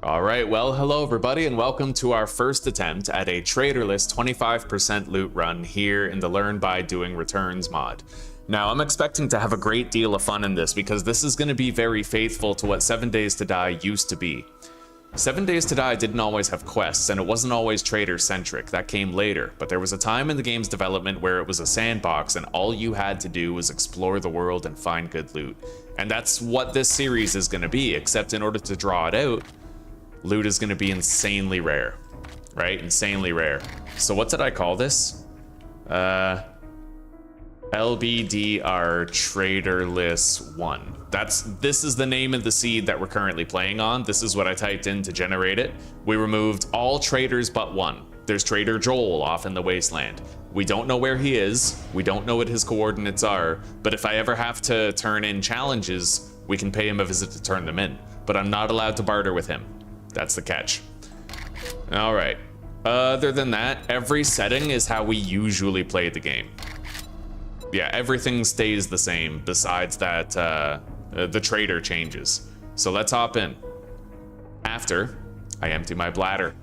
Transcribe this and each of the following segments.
All right, well, hello everybody, and welcome to our first attempt at a traderless 25% loot run here in the Learn by Doing Returns mod. Now, I'm expecting to have a great deal of fun in this because this is going to be very faithful to what 7 Days to Die used to be. 7 Days to Die didn't always have quests, and it wasn't always trader-centric. That came later, but there was a time in the game's development where it was a sandbox and all you had to do was explore the world and find good loot. And that's what this series is going to be, except in order to draw it out, loot is going to be insanely rare, right? Insanely rare. So what did I call this? LBDR Traderless 1. This is the name of the seed that we're currently playing on. This is what I typed in to generate it. We removed all traders but one. There's Trader Joel off in the wasteland. We don't know where he is. We don't know what his coordinates are, but if I ever have to turn in challenges, we can pay him a visit to turn them in. But I'm not allowed to barter with him. That's the catch. All right. Other than that, every setting is how we usually play the game. Yeah, everything stays the same besides that the trader changes. So let's hop in. After I empty my bladder.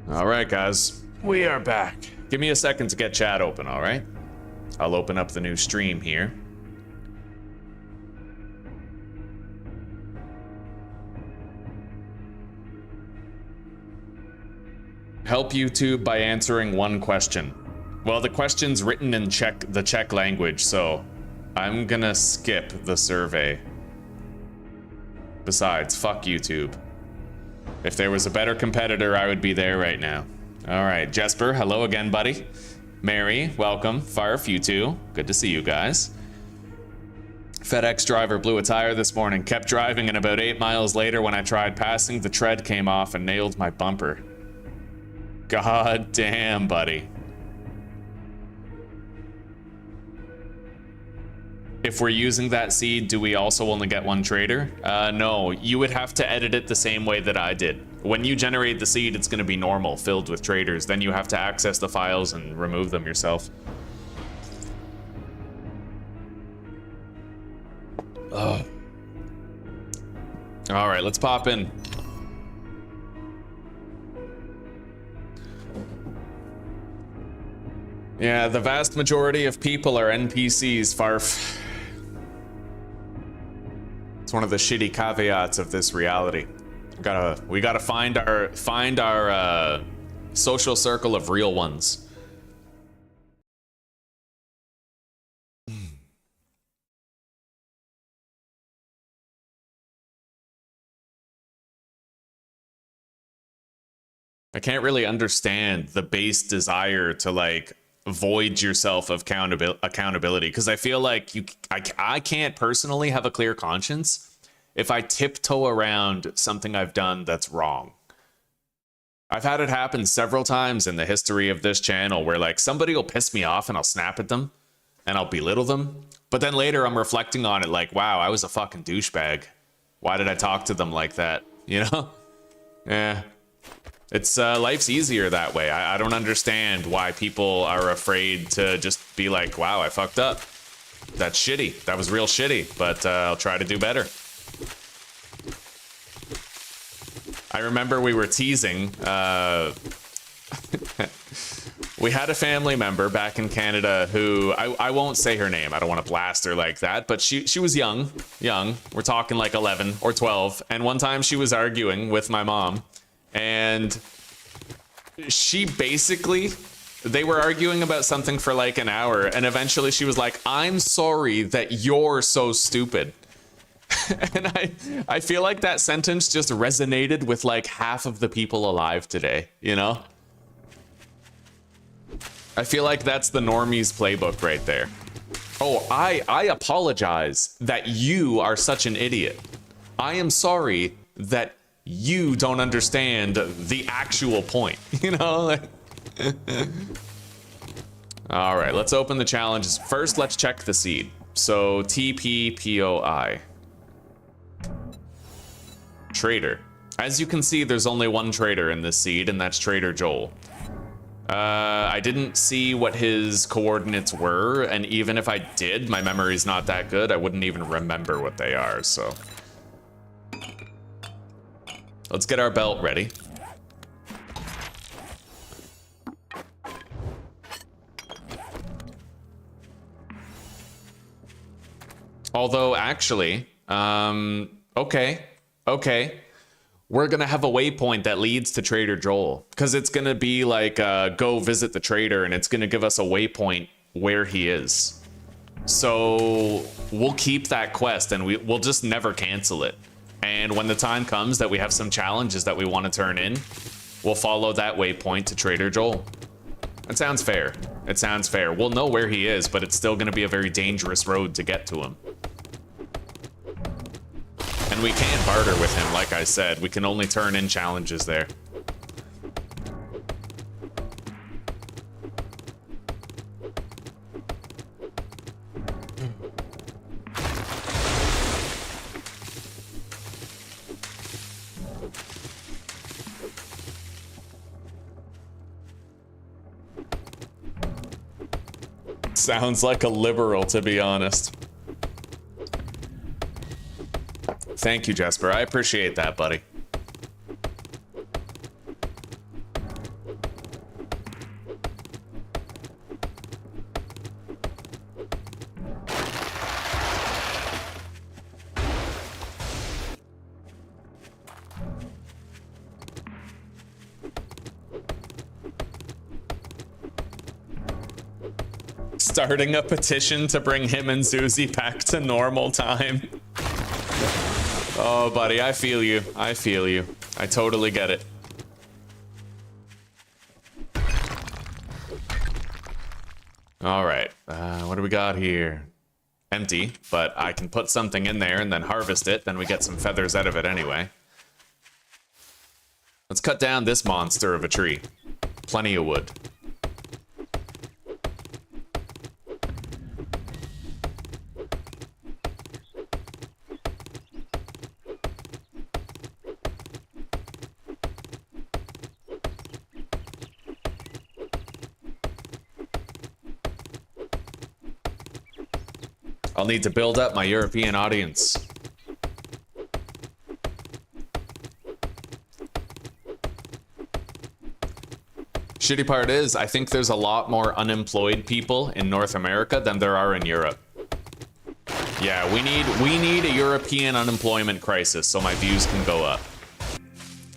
All right, guys, we are back. Give me a second to get chat open, all right? I'll open up the new stream here. Help YouTube by answering one question. Well, the question's written in the Czech language, so I'm gonna skip the survey. Besides, fuck YouTube. If there was a better competitor, I would be there right now. All right, Jesper, hello again, buddy. Mary, welcome. Farf, you too. Good to see you guys. FedEx driver blew a tire this morning, kept driving, and about 8 miles later when I tried passing, the tread came off and nailed my bumper. God damn, buddy. If we're using that seed, do we also only get one trader? No, you would have to edit it the same way that I did. When you generate the seed, it's going to be normal, filled with traders. Then you have to access the files and remove them yourself. Ugh. All right, let's pop in. Yeah, the vast majority of people are NPCs, Farf. It's one of the shitty caveats of this reality. We gotta find our social circle of real ones. I can't really understand the base desire to like void yourself of accountability, because I feel like I can't personally have a clear conscience if I tiptoe around something I've done that's wrong. I've had it happen several times in the history of this channel where like somebody will piss me off and I'll snap at them and I'll belittle them, but then later I'm reflecting on it like, wow, I was a fucking douchebag. Why did I talk to them like that? You know? Yeah. It's life's easier that way. I don't understand why people are afraid to just be like, wow, I fucked up. That's shitty. That was real shitty, but I'll try to do better. I remember we were teasing. We had a family member back in Canada who, I won't say her name. I don't want to blast her like that, but she was young. We're talking like 11 or 12. And one time she was arguing with my mom. And she basically, they were arguing about something for like an hour, and eventually she was like, I'm sorry that you're so stupid. And I feel like that sentence just resonated with like half of the people alive today, you know? I feel like that's the normies playbook right there. Oh, I apologize that you are such an idiot. I am sorry that you don't understand the actual point, you know? All right, let's open the challenges. First, let's check the seed. So TPPOI. Trader. As you can see, there's only one trader in this seed, and that's Trader Joel. I didn't see what his coordinates were, and even if I did, my memory's not that good. I wouldn't even remember what they are, so. Let's get our belt ready. Although, actually, okay. We're gonna have a waypoint that leads to Trader Joel, because it's gonna be like, go visit the trader, and it's gonna give us a waypoint where he is. So we'll keep that quest, and we'll just never cancel it. And when the time comes that we have some challenges that we want to turn in, we'll follow that waypoint to Trader Joel. It sounds fair. It sounds fair. We'll know where he is, but it's still going to be a very dangerous road to get to him. And we can't barter with him, like I said. We can only turn in challenges there. Sounds like a liberal, to be honest. Thank you, Jesper. I appreciate that, buddy. Starting a petition to bring him and Susie back to normal time. Oh, buddy, I feel you. I feel you. I totally get it. All right, what do we got here? Empty, but I can put something in there and then harvest it. Then we get some feathers out of it anyway. Let's cut down this monster of a tree. Plenty of wood. I'll need to build up my European audience. Shitty part is, I think there's a lot more unemployed people in North America than there are in Europe. Yeah, we need a European unemployment crisis so my views can go up.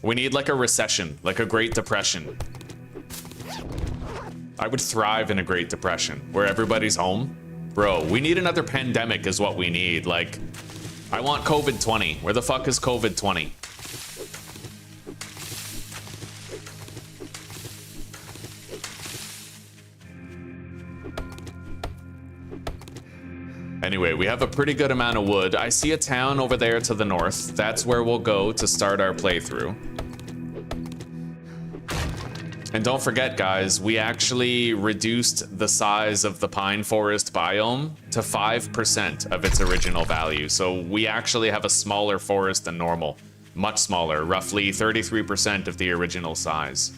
We need like a recession, like a Great Depression. I would thrive in a Great Depression where everybody's home. Bro, we need another pandemic is what we need. Like, I want COVID-20. Where the fuck is COVID-20? Anyway, we have a pretty good amount of wood. I see a town over there to the north. That's where we'll go to start our playthrough. And don't forget, guys, we actually reduced the size of the pine forest biome to 5% of its original value. So we actually have a smaller forest than normal. Much smaller, roughly 33% of the original size.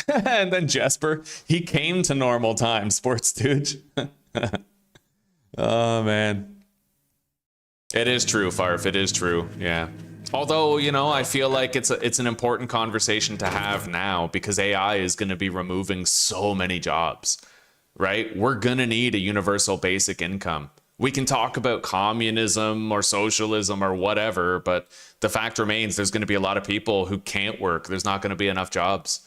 And then Jesper, he came to normal time, sports dude. Oh, man. It is true, Farf. It is true. Yeah. Although, you know, I feel like it's an important conversation to have now because AI is going to be removing so many jobs, right? We're going to need a universal basic income. We can talk about communism or socialism or whatever, but the fact remains there's going to be a lot of people who can't work. There's not going to be enough jobs.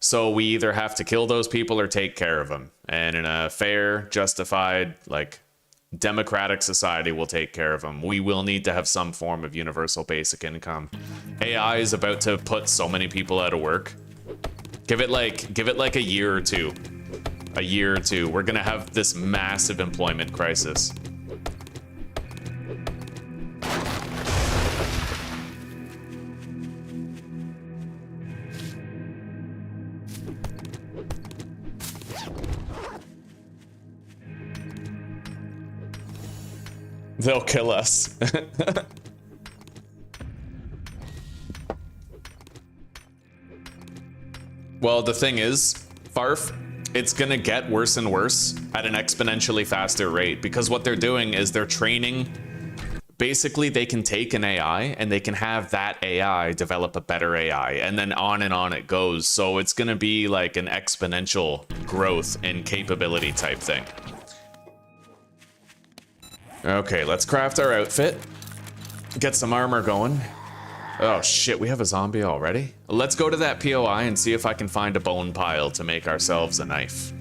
So we either have to kill those people or take care of them. And in a fair, justified, like, democratic society, we'll take care of them. We will need to have some form of universal basic income. AI is about to put so many people out of work. Give it like a year or two. A year or two. We're gonna have this massive employment crisis. They'll kill us. Well, the thing is, Farf, it's gonna get worse and worse at an exponentially faster rate because what they're doing is they're training. Basically, they can take an AI and they can have that AI develop a better AI, and then on it goes. So it's gonna be like an exponential growth in capability type thing. Okay, let's craft our outfit. Get some armor going. Oh shit, we have a zombie already? Let's go to that POI and see if I can find a bone pile to make ourselves a knife.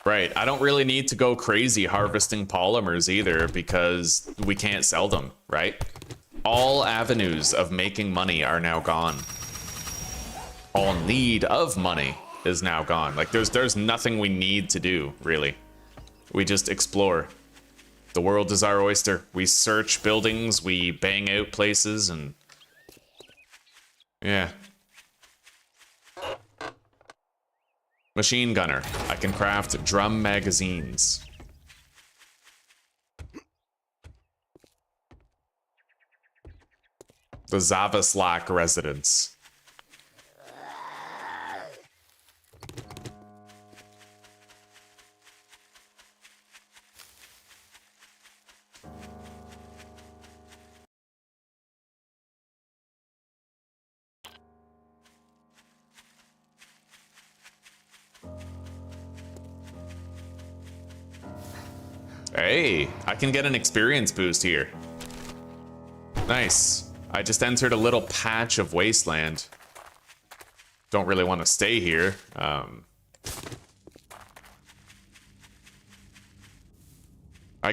Right, I don't really need to go crazy harvesting polymers either because we can't sell them, right? All avenues of making money are now gone. All need of money is now gone. Like there's nothing we need to do, really. We just explore. The world is our oyster. We search buildings, we bang out places, and yeah. Machine gunner. I can craft drum magazines. The Zavaslak residence. Hey, I can get an experience boost here. Nice. I just entered a little patch of wasteland. Don't really want to stay here. I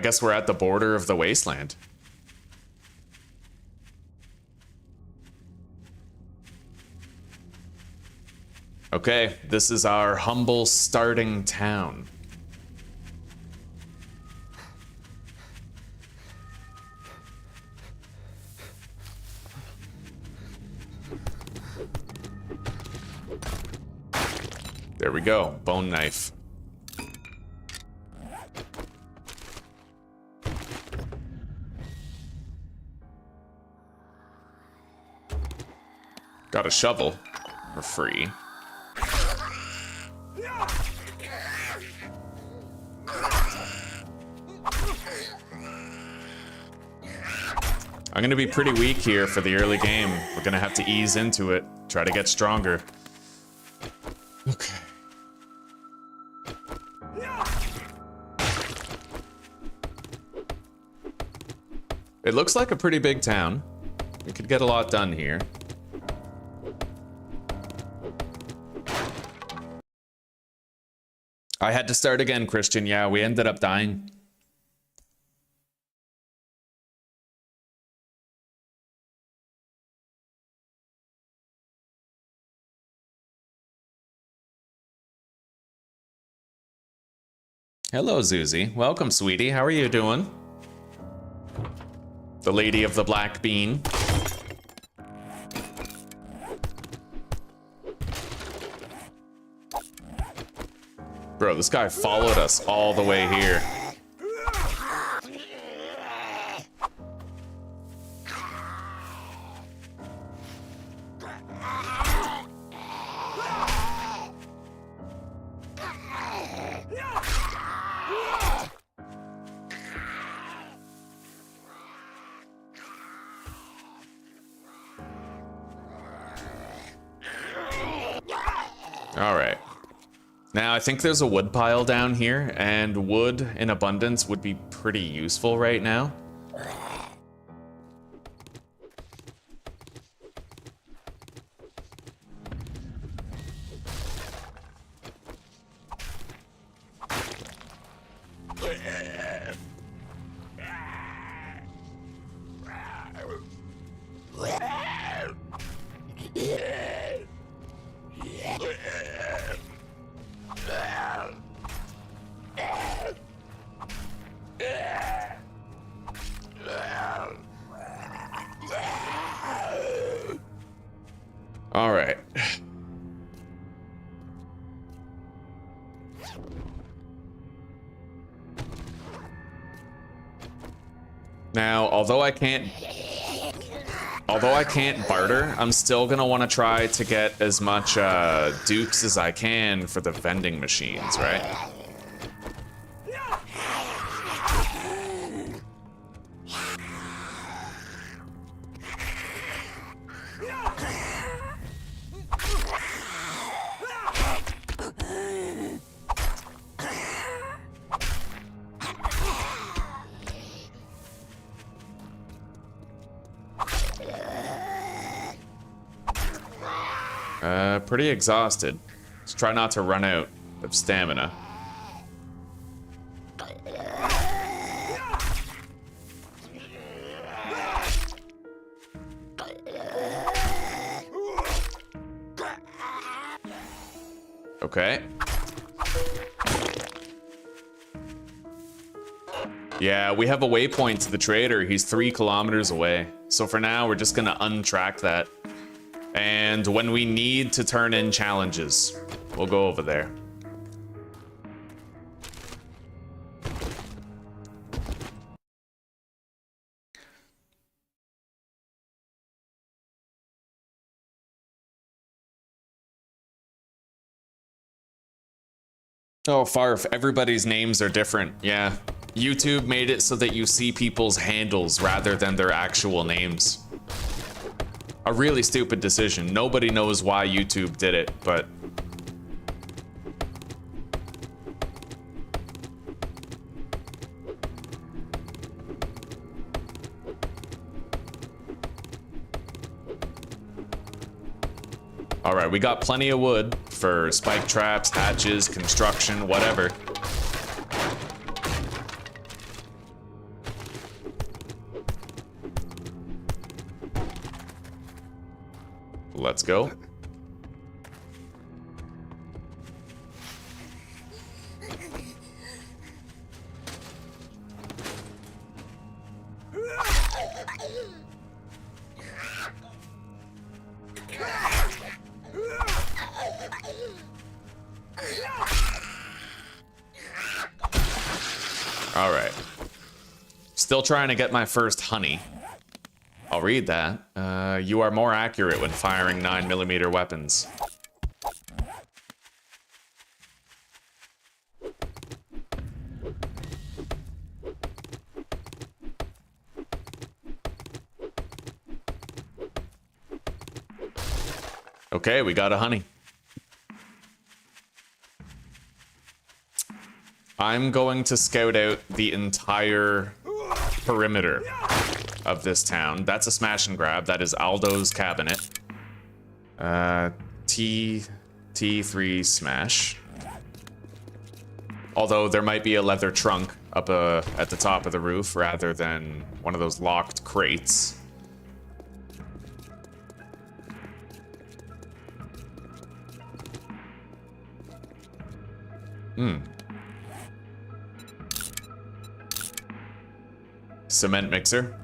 guess we're at the border of the wasteland. Okay, this is our humble starting town. There we go, bone knife. Got a shovel for free. I'm gonna be pretty weak here for the early game. We're gonna have to ease into it, try to get stronger. Okay. It looks like a pretty big town. We could get a lot done here. I had to start again, Christian. Yeah, we ended up dying. Hello, Zuzi. Welcome, sweetie. How are you doing? The lady of the black bean. Bro, this guy followed us all the way here. All right. Now, I think there's a wood pile down here, and wood in abundance would be pretty useful right now. All right. Now, although I can't barter, I'm still gonna want to try to get as much dukes as I can for the vending machines, right? Pretty exhausted. Let's try not to run out of stamina. Okay. Yeah, we have a waypoint to the trader. He's 3 kilometers away. So for now, we're just gonna untrack that. And when we need to turn in challenges, we'll go over there. Oh, Farf, everybody's names are different. Yeah. YouTube made it so that you see people's handles rather than their actual names. A really stupid decision. Nobody knows why YouTube did it, but... Alright, we got plenty of wood for spike traps, hatches, construction, whatever. Let's go. All right. Still trying to get my first honey. I'll read that. You are more accurate when firing 9mm weapons. Okay, we got a honey. I'm going to scout out the entire perimeter of this town. That's a smash and grab. That is Aldo's cabinet. T3 smash. Although there might be a leather trunk up at the top of the roof rather than one of those locked crates. cement mixer.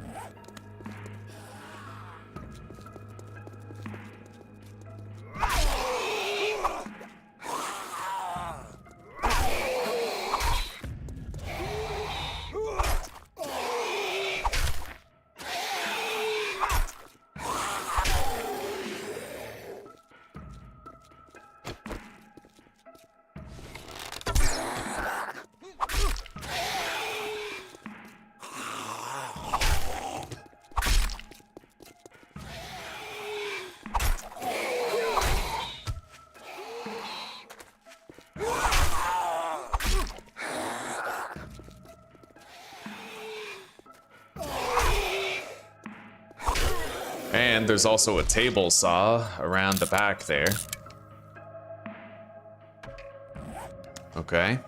And there's also a table saw around the back there. Okay.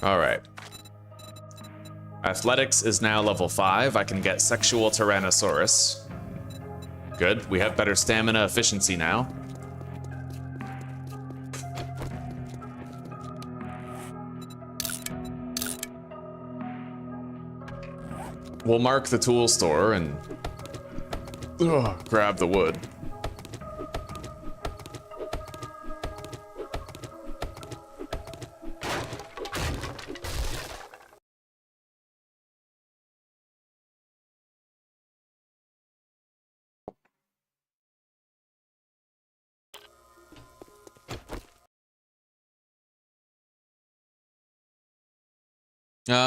All right. Athletics is now level 5. I can get Sexual Tyrannosaurus. Good. We have better stamina efficiency now. We'll mark the tool store and grab the wood.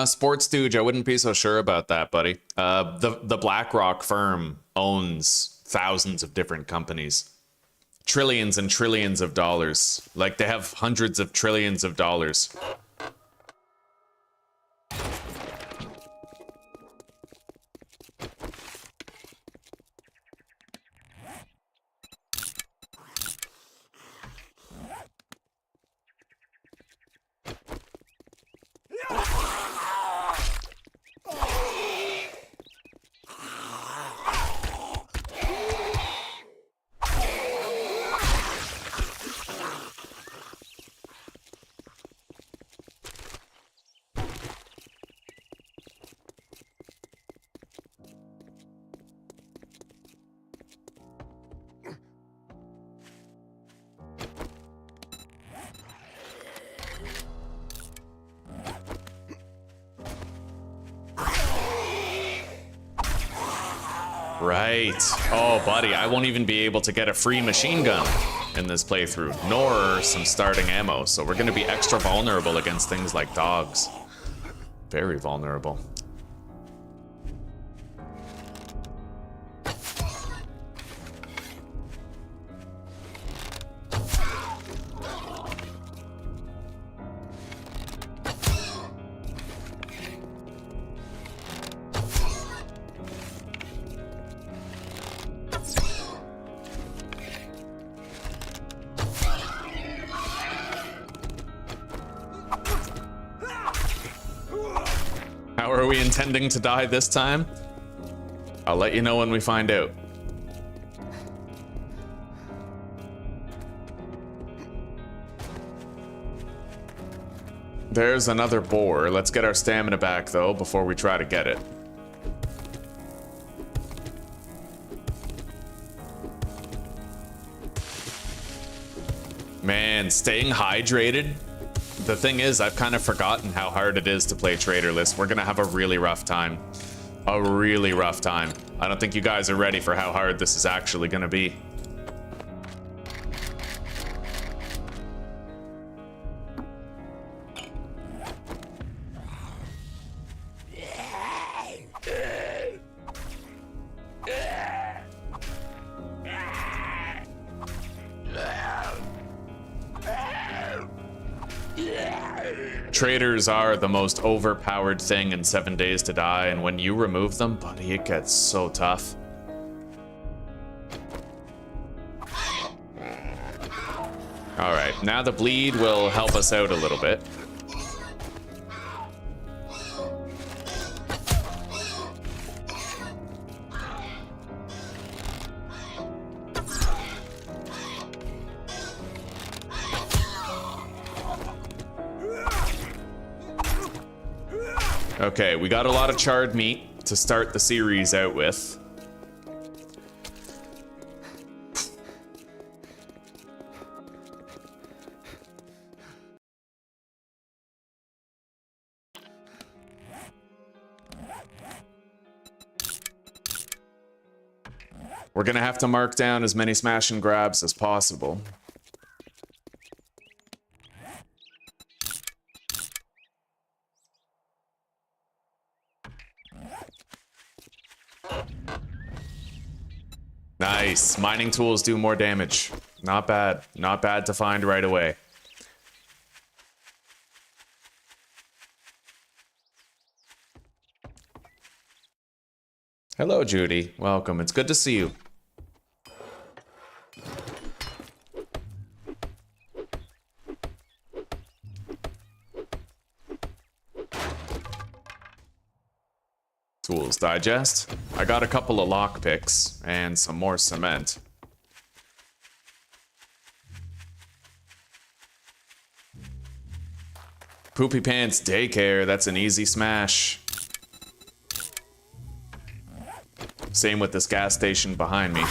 Sports Stooge, I wouldn't be so sure about that, buddy. The BlackRock firm owns thousands of different companies. Trillions and trillions of dollars. Like, they have hundreds of trillions of dollars. Right. Oh, buddy, I won't even be able to get a free machine gun in this playthrough, nor some starting ammo, so we're going to be extra vulnerable against things like dogs. Very vulnerable. How are we intending to die this time? I'll let you know when we find out. There's another boar. Let's get our stamina back, though, before we try to get it. Man, staying hydrated. The thing is, I've kind of forgotten how hard it is to play Traderless. We're gonna have a really rough time. A really rough time. I don't think you guys are ready for how hard this is actually gonna be. Traders are the most overpowered thing in 7 Days to Die, and when you remove them, buddy, it gets so tough. Alright, now the bleed will help us out a little bit. Okay, we got a lot of charred meat to start the series out with. We're gonna have to mark down as many smash and grabs as possible. Nice. Mining tools do more damage. Not bad. Not bad to find right away. Hello, Judy. Welcome. It's good to see you. Tools digest. I got a couple of lockpicks and some more cement. Poopy Pants Daycare, that's an easy smash. Same with this gas station behind me.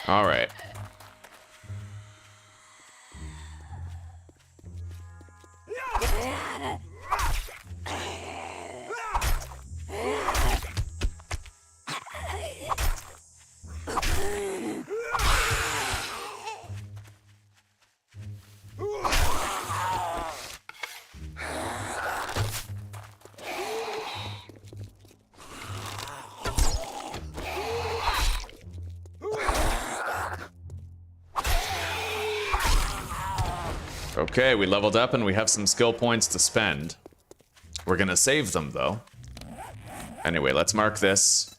All right. Okay, we leveled up and we have some skill points to spend. We're gonna save them though. Anyway, let's mark this.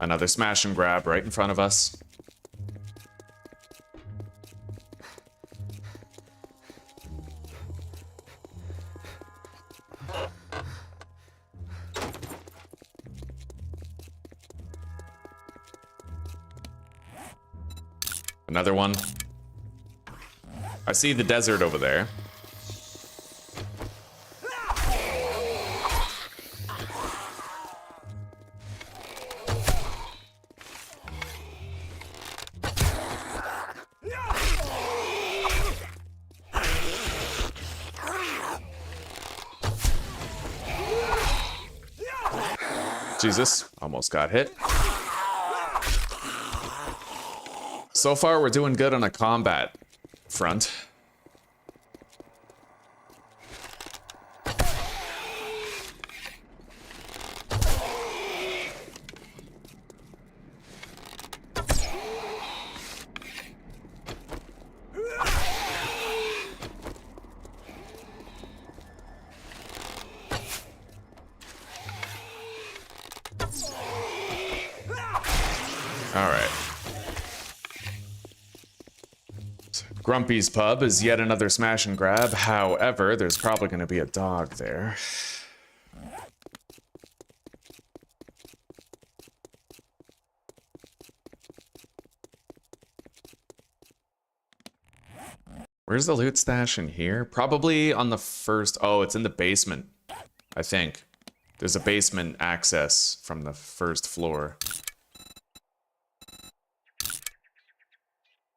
Another smash and grab right in front of us. Another one. I see the desert over there. Jesus, almost got hit. So far, we're doing good on a combat front. All right. Grumpy's Pub is yet another smash and grab. However, there's probably going to be a dog there. Where's the loot stash in here? Probably on the first... Oh, it's in the basement, I think. There's a basement access from the first floor.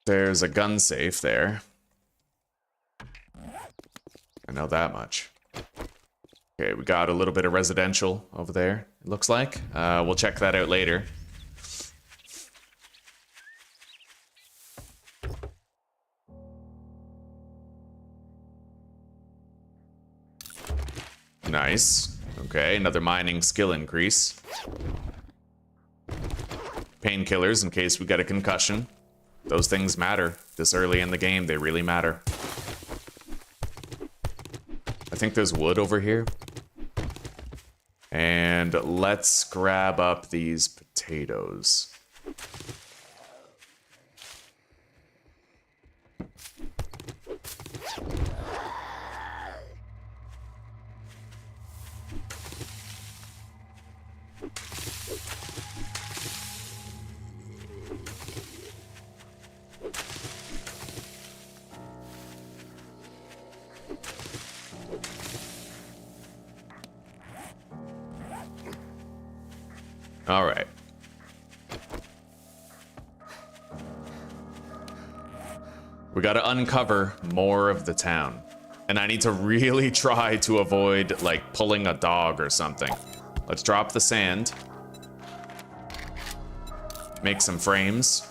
There's a gun safe there. I know that much. Okay, we got a little bit of residential over there, it looks like. We'll check that out later. Nice. Okay, another mining skill increase. Painkillers in case we get a concussion. Those things matter. This early in the game, they really matter. I think there's wood over here. And let's grab up these potatoes. All right. We got to uncover more of the town. And I need to really try to avoid, like, pulling a dog or something. Let's drop the sand. Make some frames.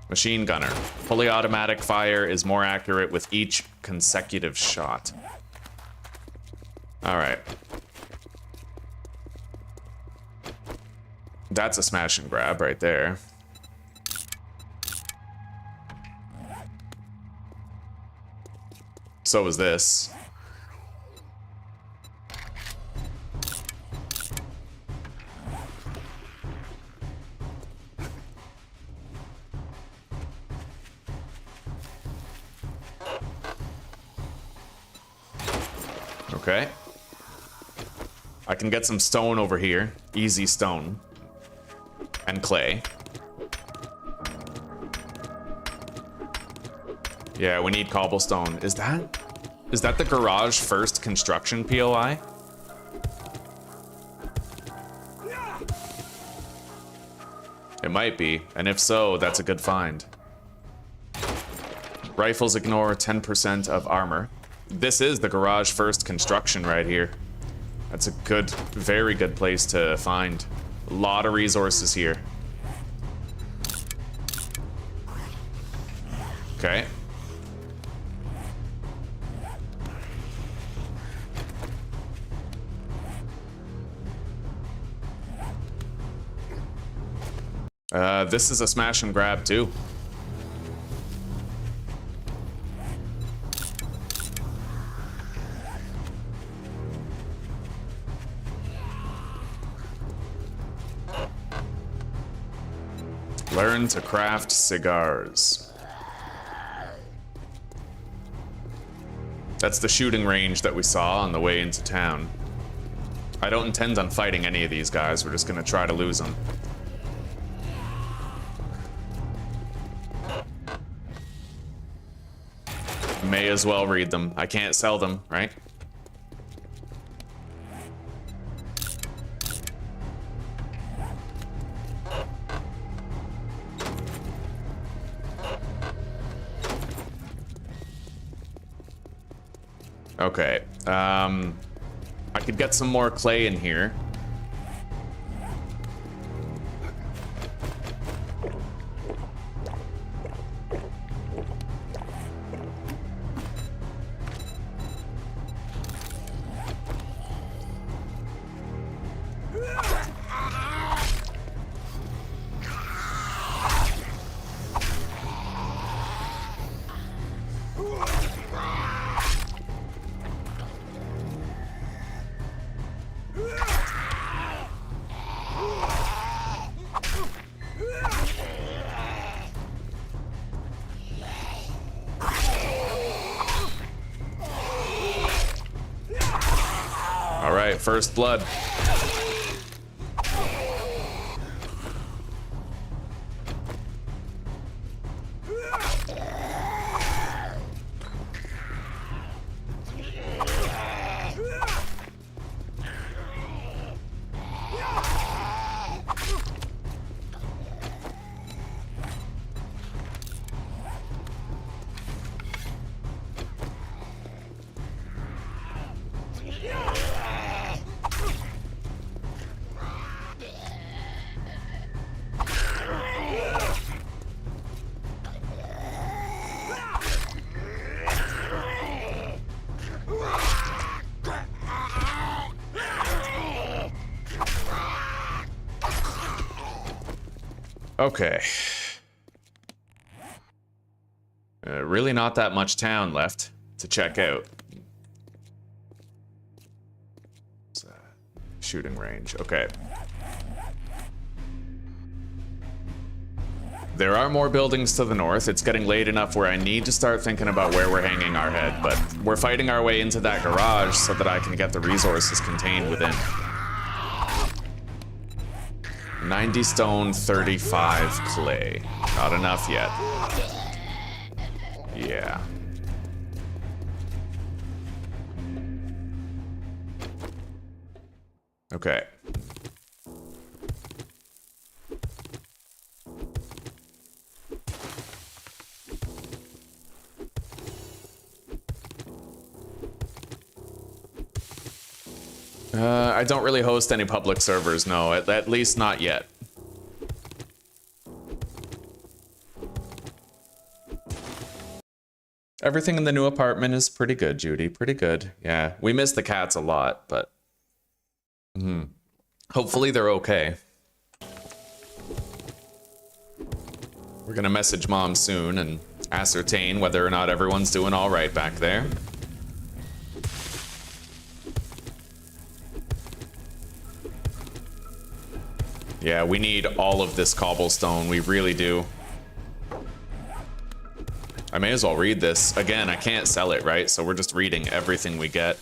Machine gunner. Fully automatic fire is more accurate with each consecutive shot. All right. That's a smash and grab right there. So is this. Okay. I can get some stone over here. Easy stone. And clay. Yeah, we need cobblestone. Is that the garage first construction POI? It might be, and if so, that's a good find. Rifles ignore 10% of armor. This is the garage first construction right here. That's a good, very good place to find. A lot of resources here. Okay. This is a smash and grab too. Learn to craft cigars. That's the shooting range that we saw on the way into town. I don't intend on fighting any of these guys. We're just gonna try to lose them. May as well read them. I can't sell them, right? Okay, I could get some more clay in here. First blood. Okay. Really not that much town left to check out. Shooting range, okay. There are more buildings to the north. It's getting late enough where I need to start thinking about where we're hanging our head, but we're fighting our way into that garage so that I can get the resources contained within. 90 stone, 35 clay. Not enough yet. Yeah. Okay. I don't really host any public servers, no, at least not yet. Everything in the new apartment is pretty good, Judy, pretty good. Yeah, we miss the cats a lot, but hopefully they're okay. We're gonna message Mom soon and ascertain whether or not everyone's doing all right back there. Yeah, we need all of this cobblestone. We really do. I may as well read this. Again, I can't sell it, right? So we're just reading everything we get.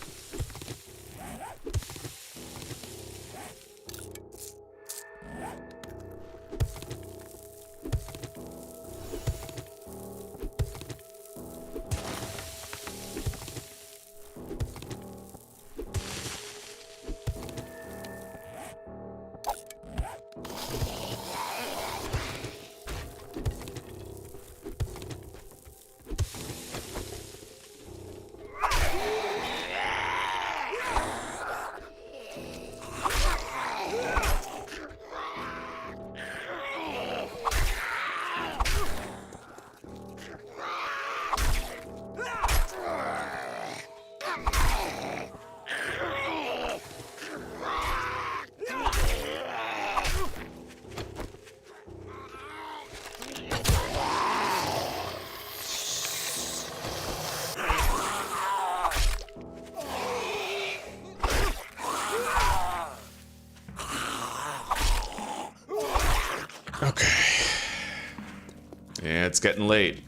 It's getting late.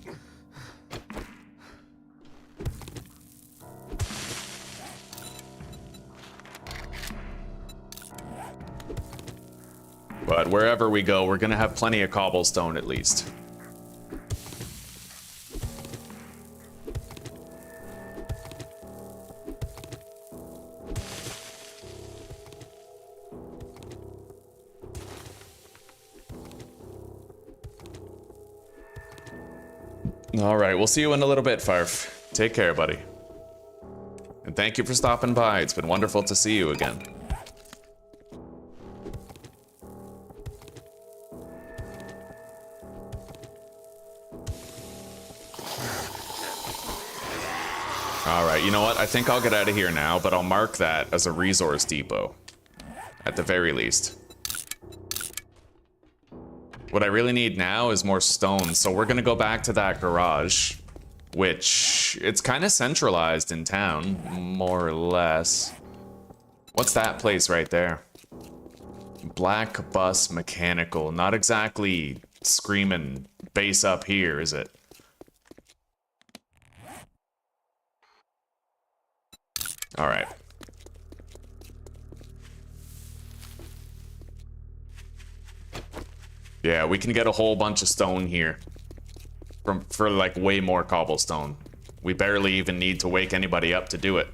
But wherever we go, we're gonna have plenty of cobblestone at least. All right, we'll see you in a little bit, Farf. Take care, buddy. And thank you for stopping by. It's been wonderful to see you again. All right, you know what? I think I'll get out of here now, but I'll mark that as a resource depot. At the very least. What I really need now is more stone, so we're gonna go back to that garage, which it's kind of centralized in town, more or less. What's that place right there? Black Bus Mechanical. Not exactly screaming base up here, is it? All right. Yeah, we can get a whole bunch of stone here. For like way more cobblestone. We barely even need to wake anybody up to do it.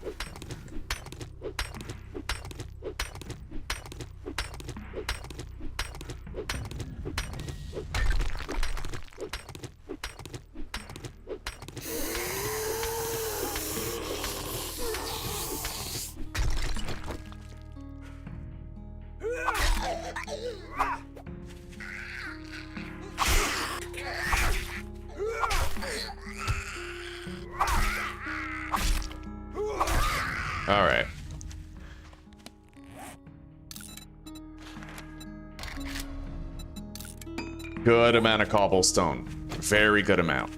All right. Good amount of cobblestone. Very good amount.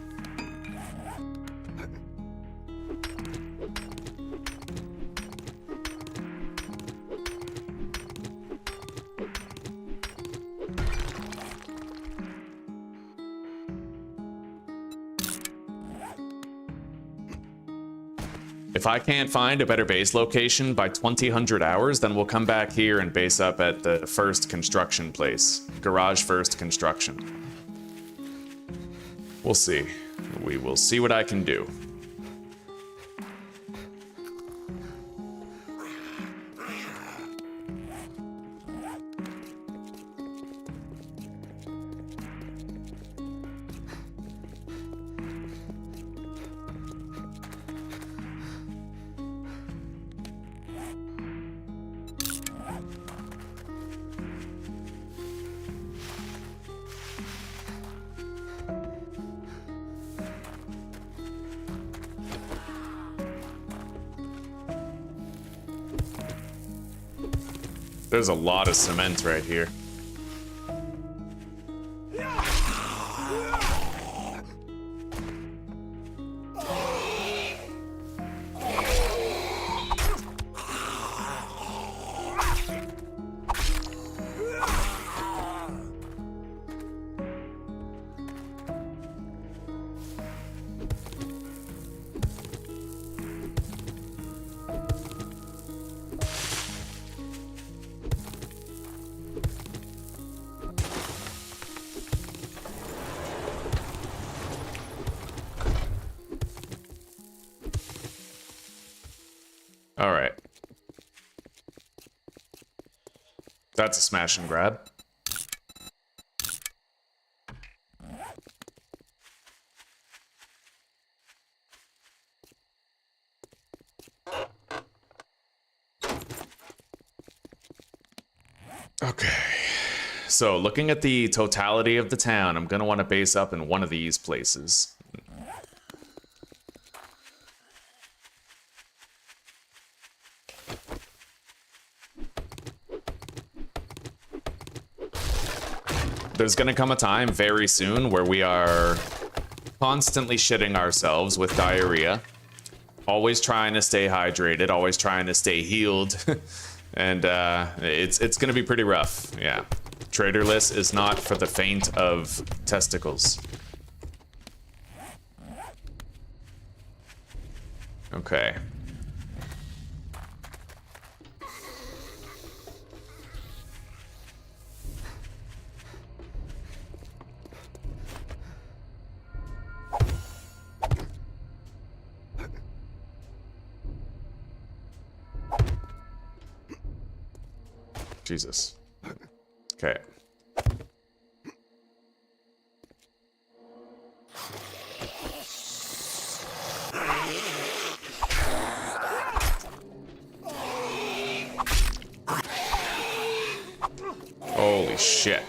If I can't find a better base location by 2000 hours, then we'll come back here and base up at the first construction place. Garage first construction. We'll see. We will see what I can do. There's a lot of cement right here. All right. That's a smash and grab. Okay. So, looking at the totality of the town, I'm going to want to base up in one of these places. There's gonna come a time very soon where we are constantly shitting ourselves with diarrhea, always trying to stay hydrated, always trying to stay healed, and it's gonna be pretty rough. Yeah, Traderless is not for the faint of testicles. Okay. Jesus. Okay. Holy shit.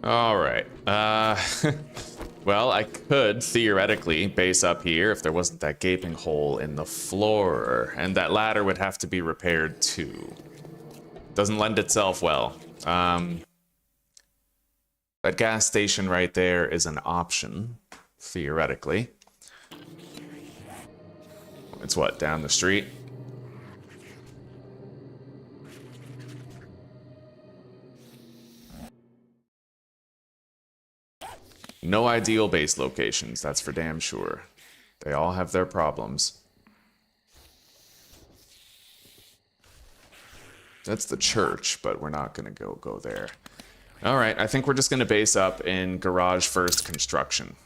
All right. Well, I could theoretically base up here if there wasn't that gaping hole in the floor, and that ladder would have to be repaired too. Doesn't lend itself well. That gas station right there is an option, theoretically. It's what, down the street? No ideal base locations, that's for damn sure. They all have their problems. That's the church, but we're not gonna go there. All right, I think we're just gonna base up in garage first construction.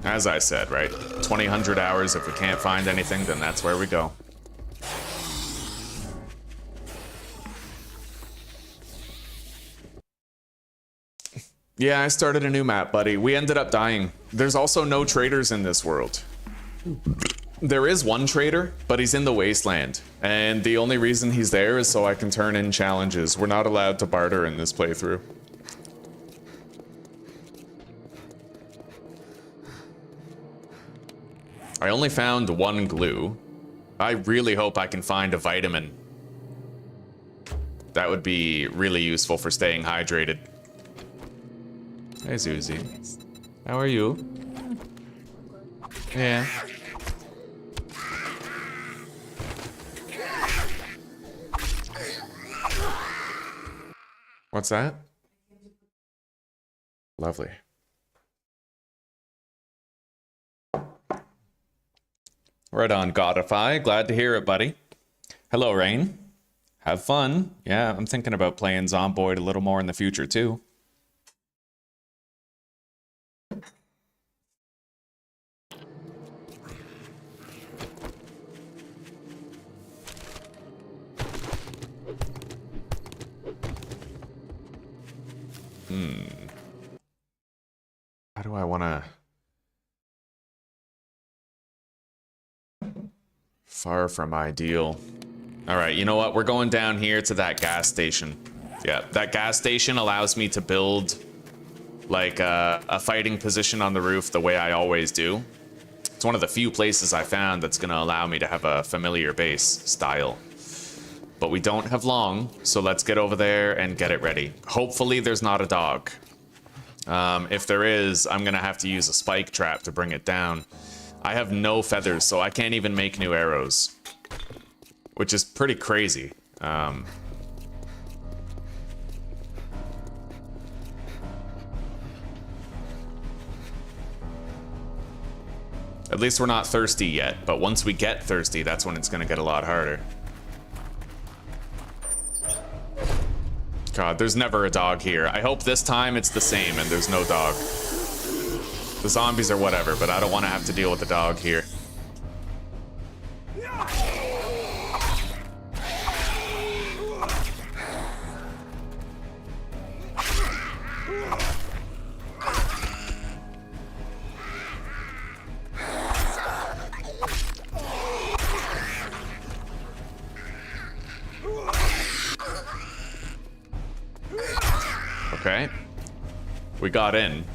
As I said, right? 2000 hours, if we can't find anything, then that's where we go. Yeah, I started a new map, buddy. We ended up dying. There's also no traders in this world. There is one trader, but he's in the wasteland. And the only reason he's there is so I can turn in challenges. We're not allowed to barter in this playthrough. I only found 1 glue. I really hope I can find a vitamin. That would be really useful for staying hydrated. Hey, Zuzi. How are you? Yeah. What's that? Lovely. Right on, Godify. Glad to hear it, buddy. Hello, Rain. Have fun. Yeah, I'm thinking about playing Zomboid a little more in the future, too. How do I want to... Far from ideal. All right, you know what? We're going down here to that gas station. Yeah, that gas station allows me to build like a fighting position on the roof the way I always do. It's one of the few places I found that's going to allow me to have a familiar base style. But we don't have long, so let's get over there and get it ready. Hopefully there's not a dog. If there is, I'm going to have to use a spike trap to bring it down. I have no feathers, so I can't even make new arrows, which is pretty crazy. At least we're not thirsty yet, but once we get thirsty, that's when it's going to get a lot harder. God, there's never a dog here. I hope this time it's the same and there's no dog. The zombies are whatever, but I don't want to have to deal with the dog here. Okay. We got in.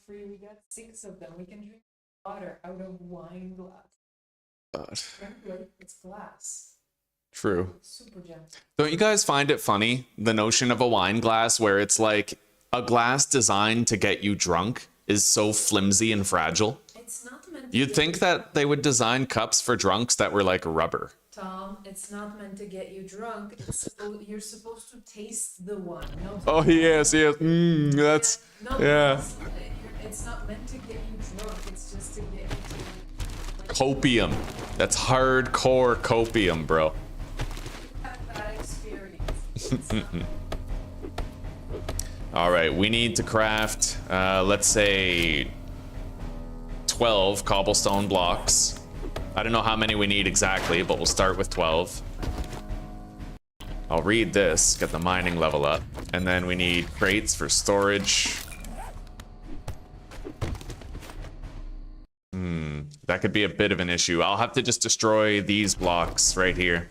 Free, we got 6 of them. We can drink water out of wine glass. It's glass. True. Super gentle. Don't you guys find it funny, the notion of a wine glass where it's like a glass designed to get you drunk is so flimsy and fragile? It's not meant to You'd think that they would design cups for drunks that were like rubber. Tom, it's not meant to get you drunk. You're supposed to taste the wine. Oh, yes, yes. That's... Yeah. It's not meant to get you drunk. It's just to get you to... Like, Copium. That's hardcore copium, bro. have that experience. All right, we need to craft, let's say, 12 cobblestone blocks. I don't know how many we need exactly, but we'll start with 12. I'll read this, get the mining level up, and then we need crates for storage. That could be a bit of an issue. I'll have to just destroy these blocks right here.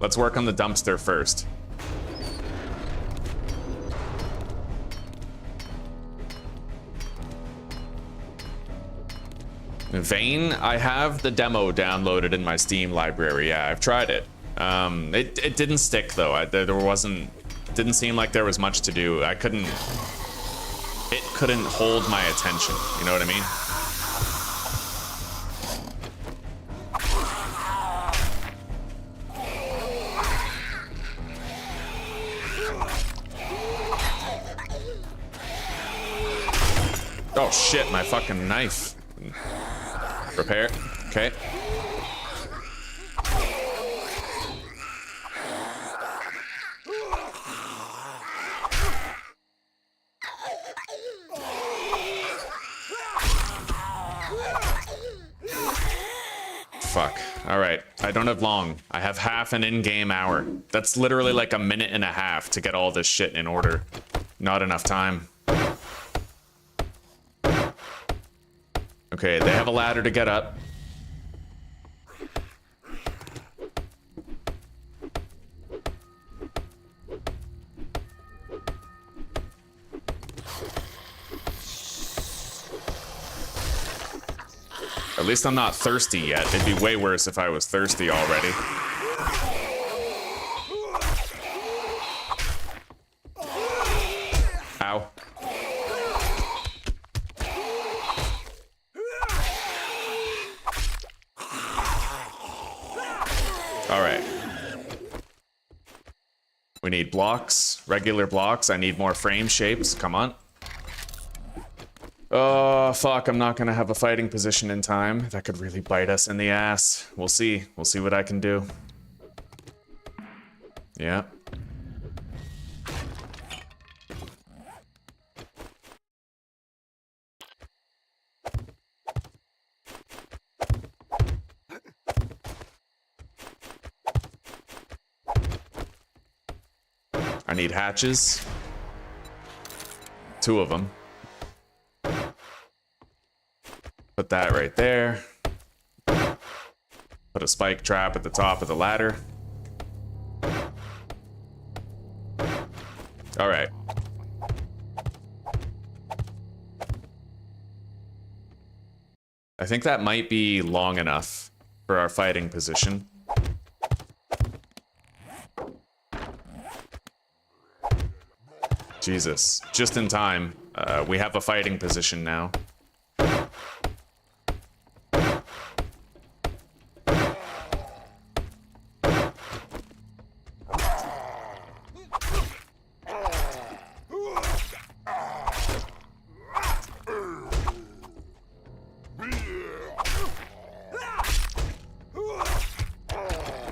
Let's work on the dumpster first. Vane, I have the demo downloaded in my Steam library. Yeah, I've tried it. It didn't stick though. Didn't seem like there was much to do. It couldn't hold my attention. You know what I mean? Oh shit, my fucking knife. Repair. Okay. Fuck. All right. I don't have long. I have half an in-game hour. That's literally like a minute and a half to get all this shit in order. Not enough time. Okay, they have a ladder to get up. at least I'm not thirsty yet. It'd be way worse if I was thirsty already. Ow. All right. We need blocks, regular blocks. I need more frame shapes. Come on. Oh, fuck. I'm not going to have a fighting position in time. That could really bite us in the ass. We'll see. We'll see what I can do. Yeah. I need hatches. 2 of them. Put that right there. Put a spike trap at the top of the ladder. All right. I think that might be long enough for our fighting position. Jesus, just in time. We have a fighting position now.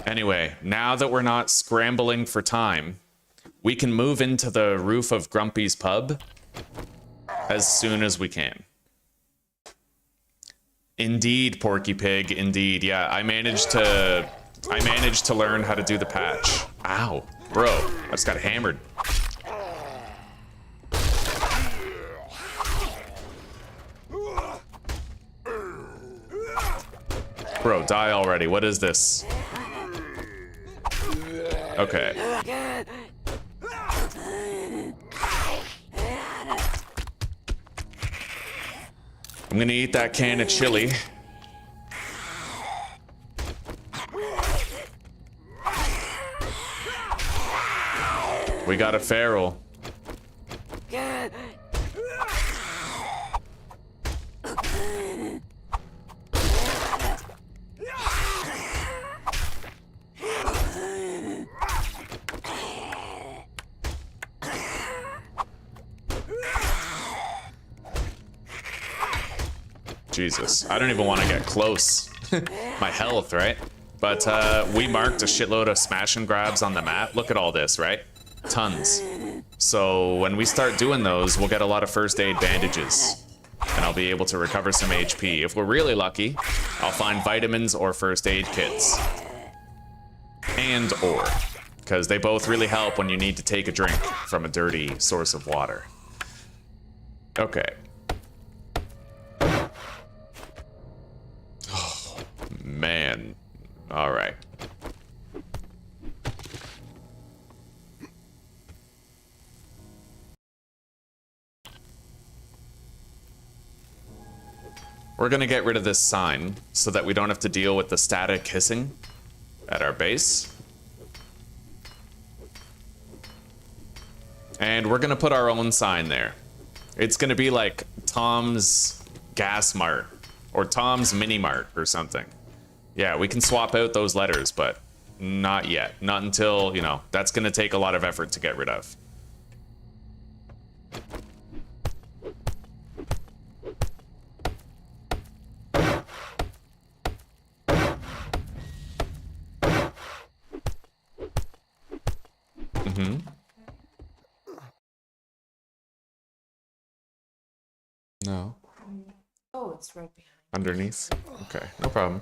Anyway, now that we're not scrambling for time, we can move into the roof of Grumpy's pub as soon as we can. Indeed, Porky Pig, indeed. Yeah, I managed to learn how to do the patch. Ow, bro, I just got hammered. Bro, die already. What is this? Okay. I'm gonna eat that can of chili. We got a feral. Jesus, I don't even want to get close. My health, right? But we marked a shitload of smash and grabs on the map. Look at all this, right? Tons. So when we start doing those, we'll get a lot of first aid bandages. And I'll be able to recover some HP. If we're really lucky, I'll find vitamins or first aid kits. And or. Because they both really help when you need to take a drink from a dirty source of water. Okay. Man. All right. We're gonna get rid of this sign so that we don't have to deal with the static hissing at our base. And we're gonna put our own sign there. It's gonna be like Tom's Gas Mart or Tom's Mini Mart or something. Yeah, we can swap out those letters, but not yet. Not until, you know, that's gonna take a lot of effort to get rid of. Mm-hmm. No. Oh, it's right behind. Underneath? Okay, no problem.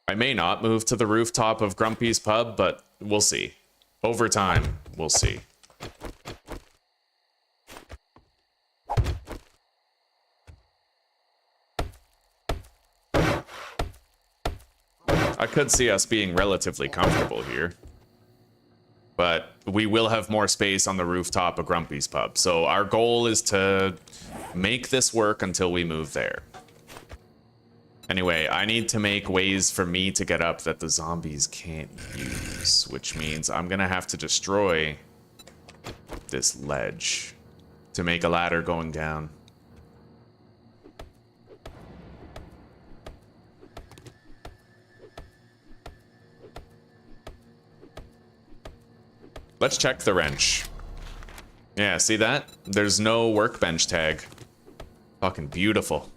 I may not move to the rooftop of Grumpy's pub, but we'll see. Over time, we'll see. I could see us being relatively comfortable here. But we will have more space on the rooftop of Grumpy's Pub. So our goal is to make this work until we move there. Anyway, I need to make ways for me to get up that the zombies can't use, which means I'm gonna have to destroy this ledge to make a ladder going down. Let's check the wrench. Yeah, see that? There's no workbench tag. Fucking beautiful.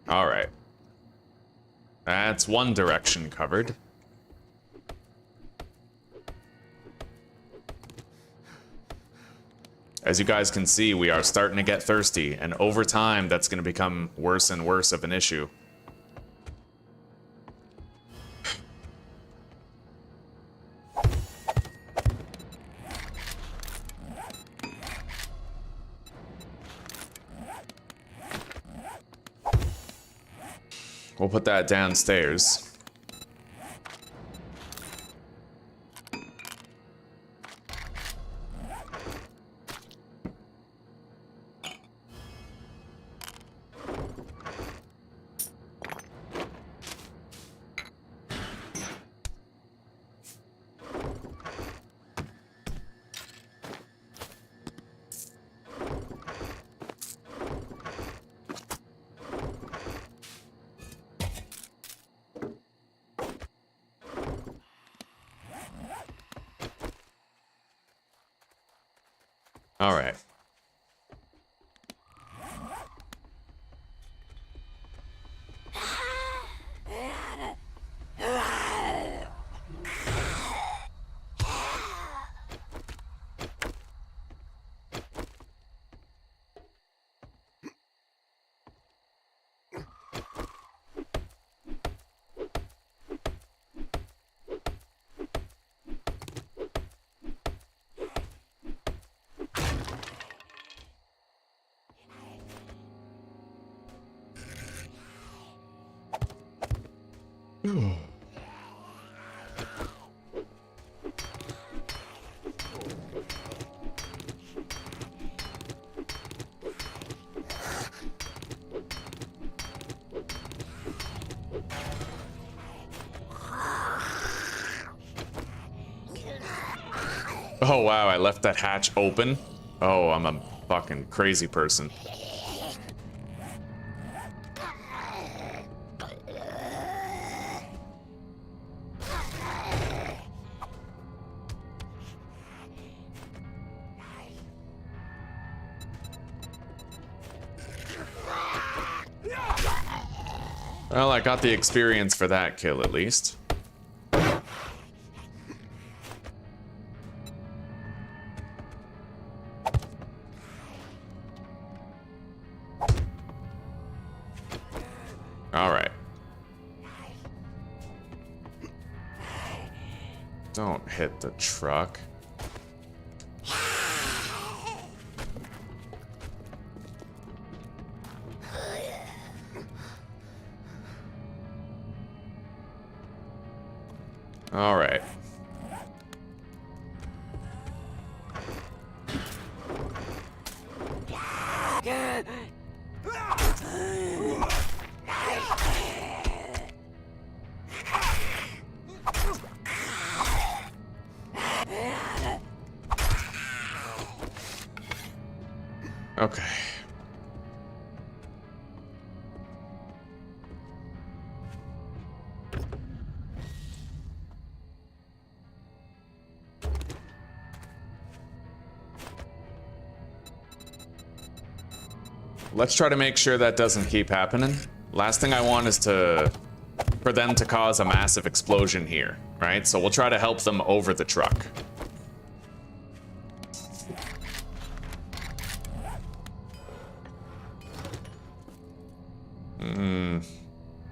All right. That's one direction covered. As you guys can see, we are starting to get thirsty, and over time, that's going to become worse and worse of an issue. We'll put that downstairs. All right. Oh wow, I left that hatch open. Oh, I'm a fucking crazy person. Well, I got the experience for that kill at least. All right. Don't hit the truck. All right. Okay. Let's try to make sure that doesn't keep happening. Last thing I want is for them to cause a massive explosion here, right? So we'll try to help them over the truck.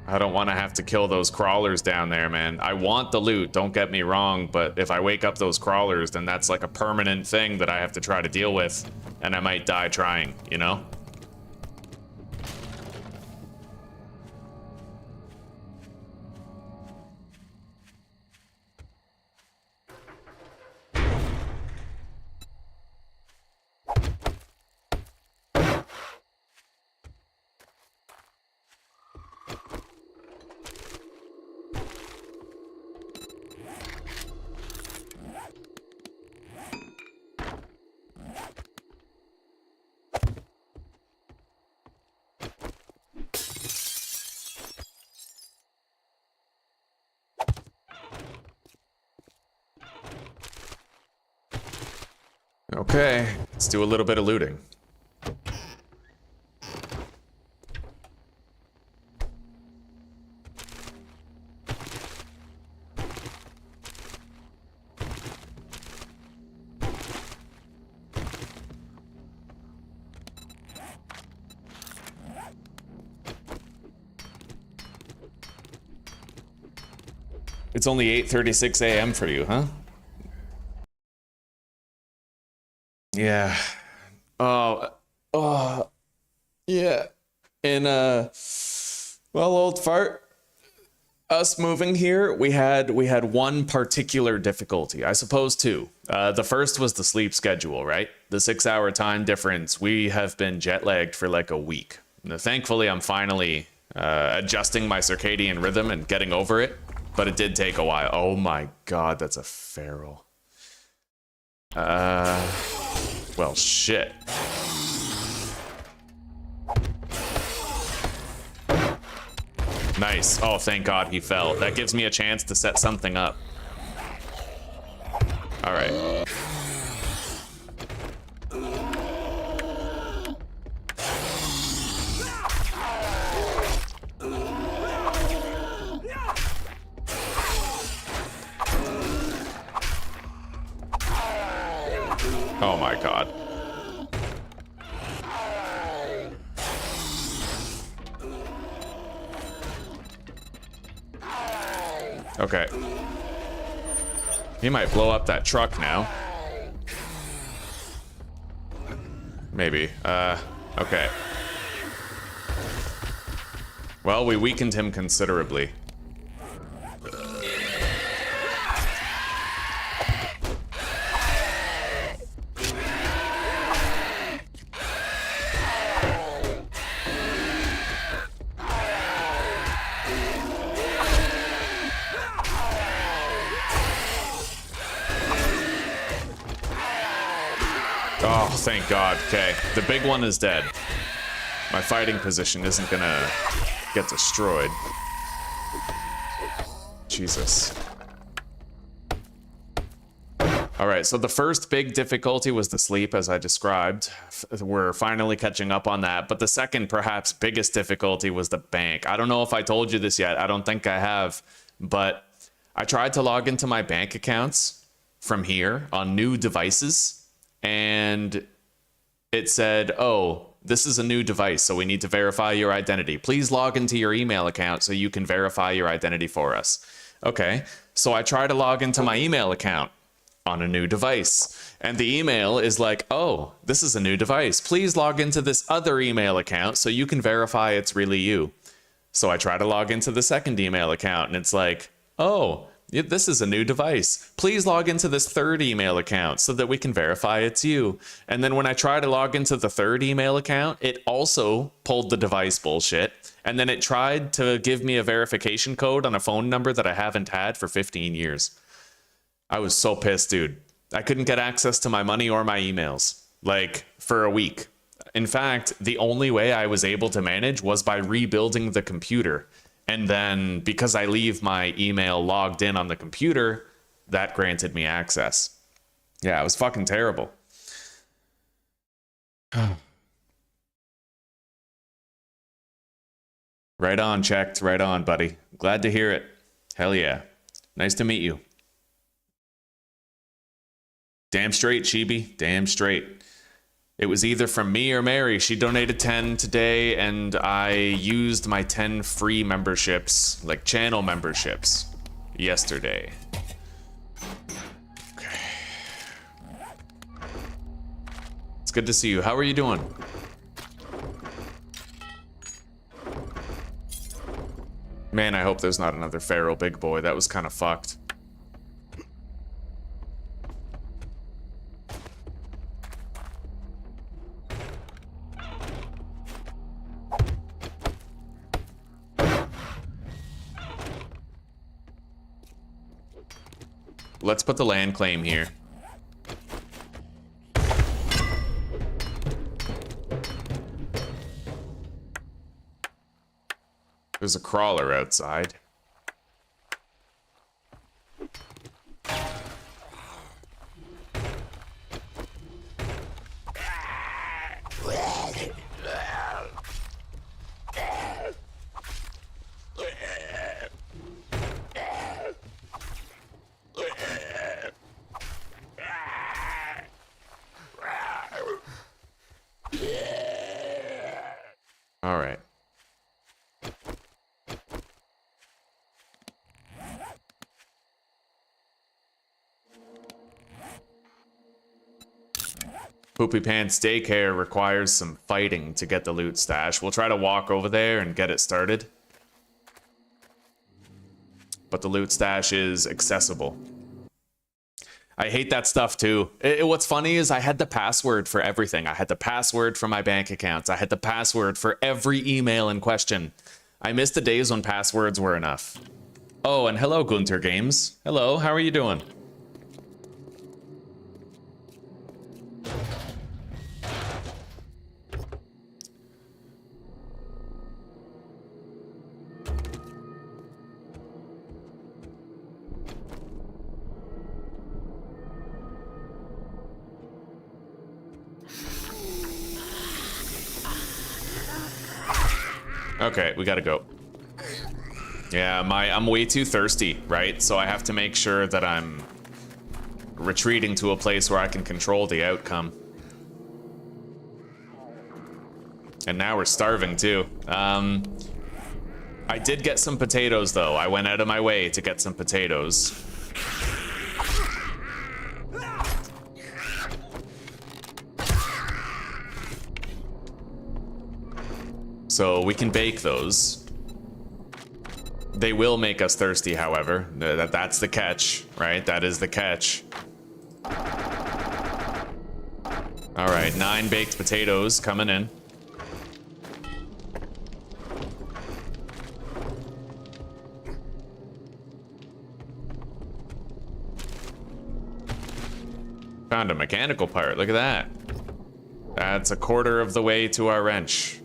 I don't want to have to kill those crawlers down there, man. I want the loot, don't get me wrong, but if I wake up those crawlers, then that's like a permanent thing that I have to try to deal with, and I might die trying, you know? Okay, let's do a little bit of looting. It's only 8:36 a.m. for you, huh? Yeah. Yeah. And, well, old fart, us moving here, we had one particular difficulty, I suppose two. The first was the sleep schedule, right? The 6-hour time difference. We have been jet lagged for like a week. Now, thankfully, I'm finally adjusting my circadian rhythm and getting over it, but it did take a while. Oh my God, that's a feral. Well, shit. Nice. Oh, thank God he fell. That gives me a chance to set something up. All right. Oh my God. Okay. He might blow up that truck now. Maybe. Okay. Well, we weakened him considerably. Oh, thank God. Okay, the big one is dead. My fighting position isn't gonna get destroyed. Jesus. All right, so the first big difficulty was the sleep, as I described. We're finally catching up on that. But the second, perhaps biggest difficulty was the bank. I don't know if I told you this yet. I don't think I have. But I tried to log into my bank accounts from here on new devices. And it said, oh, this is a new device, so we need to verify your identity. Please log into your email account so you can verify your identity for us. Okay, so I try to log into my email account on a new device. And the email is like, oh, this is a new device. Please log into this other email account so you can verify it's really you. So I try to log into the second email account, and it's like, oh, this is a new device. Please log into this third email account so that we can verify it's you. And then when I try to log into the third email account, it also pulled the device bullshit. And then it tried to give me a verification code on a phone number that I haven't had for 15 years. I was so pissed, dude. I couldn't get access to my money or my emails, like, for a week. In fact, the only way I was able to manage was by rebuilding the computer. And then because I leave my email logged in on the computer, that granted me access. Yeah, it was fucking terrible. Right on, checked. Right on, buddy. Glad to hear it. Hell yeah. Nice to meet you. Damn straight, Chibi. Damn straight. It was either from me or Mary. She donated 10 today, and I used my 10 free memberships, like channel memberships, yesterday. Okay. It's good to see you. How are you doing? Man, I hope there's not another feral big boy. That was kind of fucked. Let's put the land claim here. There's a crawler outside. All right. Poopy Pants Daycare requires some fighting to get the loot stash. We'll try to walk over there and get it started. But the loot stash is accessible. I hate that stuff too. What's funny is I had the password for everything. I had the password for my bank accounts. I had the password for every email in question. I missed the days when passwords were enough. Oh, and hello, Gunter Games. Hello, how are you doing? Okay, we gotta go. Yeah, I'm way too thirsty, right? So I have to make sure that I'm retreating to a place where I can control the outcome. And now we're starving too. I did get some potatoes though. I went out of my way to get some potatoes. So we can bake those. They will make us thirsty, however. That's the catch, right? That is the catch. All right, 9 baked potatoes coming in. Found a mechanical part, look at that. That's a quarter of the way to our wrench.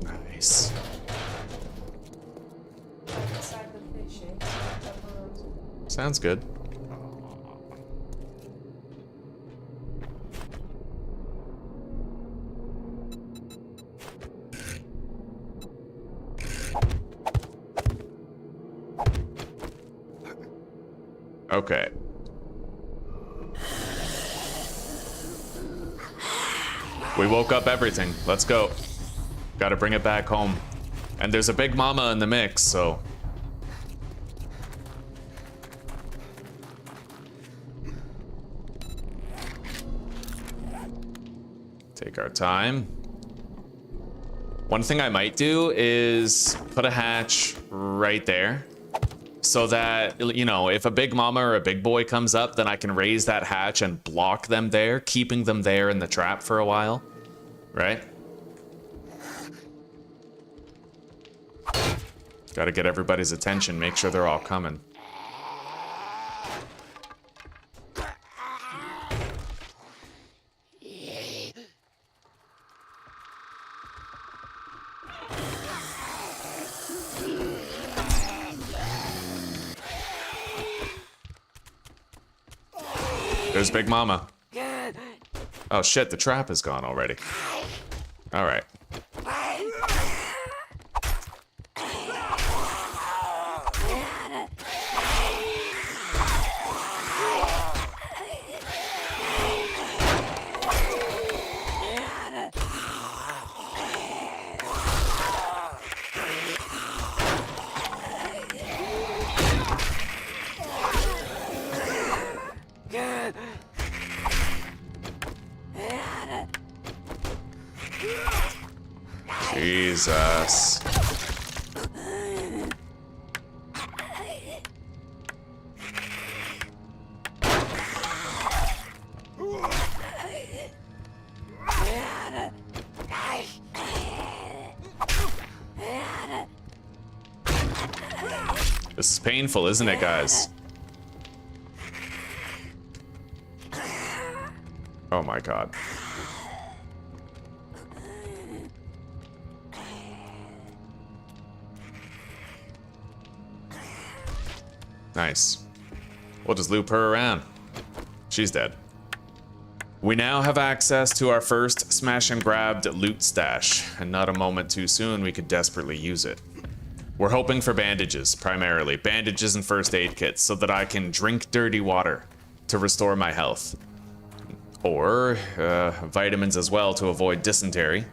Nice. Sounds good. Okay. We woke up everything. Let's go. Gotta bring it back home. And there's a big mama in the mix, so... Take our time. One thing I might do is put a hatch right there. So that, you know, if a big mama or a big boy comes up, then I can raise that hatch and block them there, keeping them there in the trap for a while. Right? Gotta get everybody's attention, make sure they're all coming. There's Big Mama. Oh shit, the trap is gone already. Alright. Jesus. This is painful, isn't it, guys? Oh my god. Nice. We'll just loop her around. She's dead. We now have access to our first smash and grabbed loot stash, and not a moment too soon we could desperately use it. We're hoping for bandages, primarily. Bandages and first aid kits, so that I can drink dirty water to restore my health. Or vitamins as well to avoid dysentery.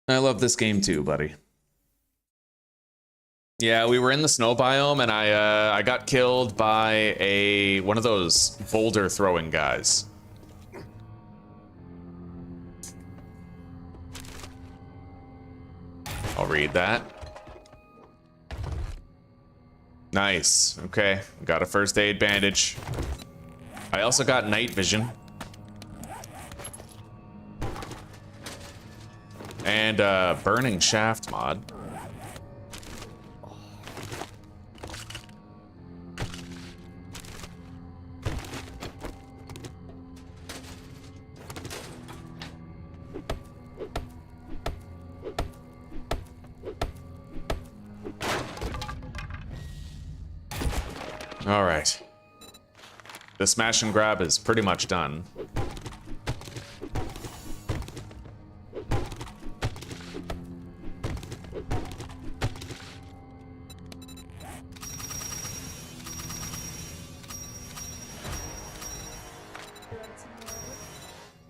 I love this game too, buddy. Yeah, we were in the snow biome, and I got killed by one of those boulder throwing guys. I'll read that. Nice. Okay, got a first aid bandage. I also got night vision. And burning shaft mod. All right. The smash and grab is pretty much done.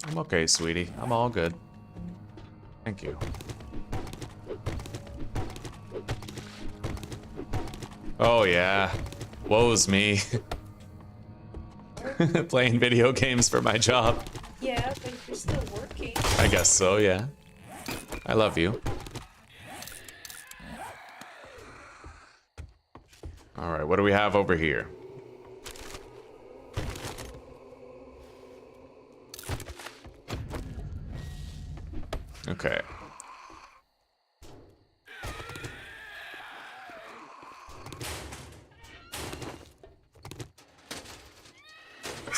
I'm okay, sweetie. I'm all good. Thank you. Oh, yeah. Woe's me. Playing video games for my job. Yeah, but you're still working. I guess so, yeah. I love you. Alright, what do we have over here? Okay.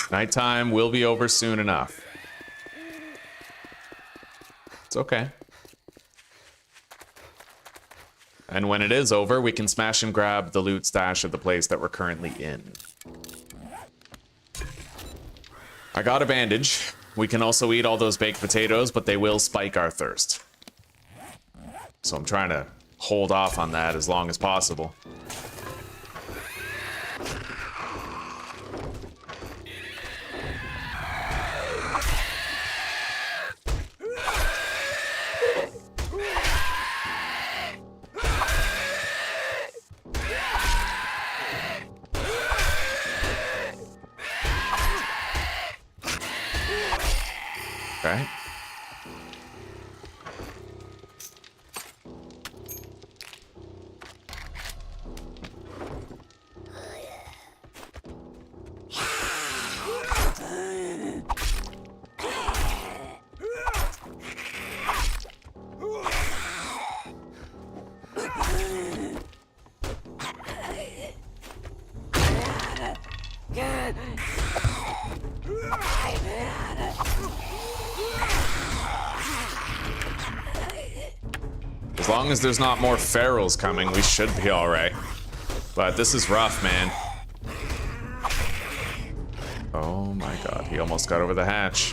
Nighttime will be over soon enough. It's okay. And when it is over, we can smash and grab the loot stash of the place that we're currently in. I got a bandage. We can also eat all those baked potatoes, but they will spike our thirst. So I'm trying to hold off on that as long as possible. Okay. As long as there's not more ferals coming, we should be alright. But this is rough, man. Oh my god, he almost got over the hatch.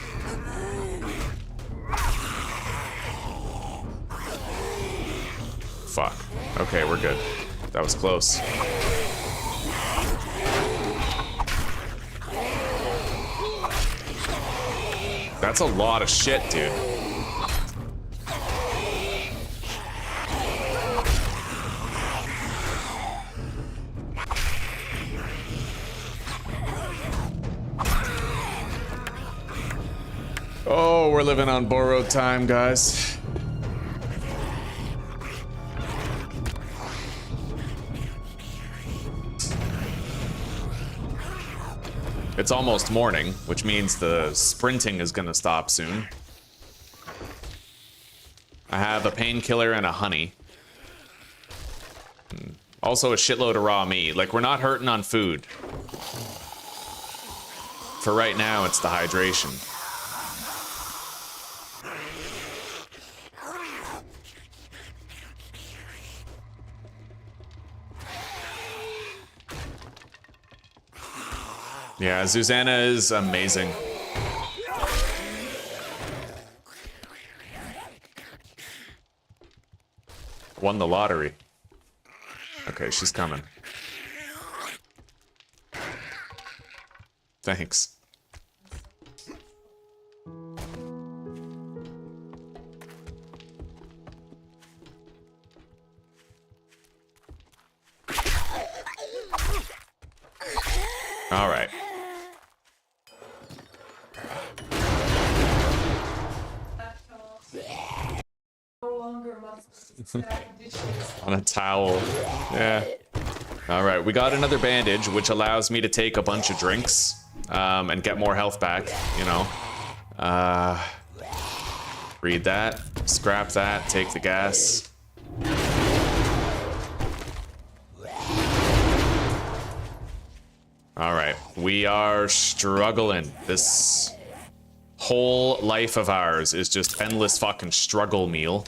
Fuck. Okay, we're good. That was close. That's a lot of shit, dude. Oh, we're living on borrowed time, guys. It's almost morning, which means the sprinting is gonna stop soon. I have a painkiller and a honey. Also a shitload of raw meat. Like, we're not hurting on food. For right now, it's the hydration. Yeah, Susanna is amazing. Won the lottery. Okay, she's coming. Thanks. All right. No longer must stack dishes. On a towel. Yeah. All right, we got another bandage, which allows me to take a bunch of drinks and get more health back, you know. Read that, scrap that, take the gas. All right, we are struggling. This whole life of ours is just endless fucking struggle meal.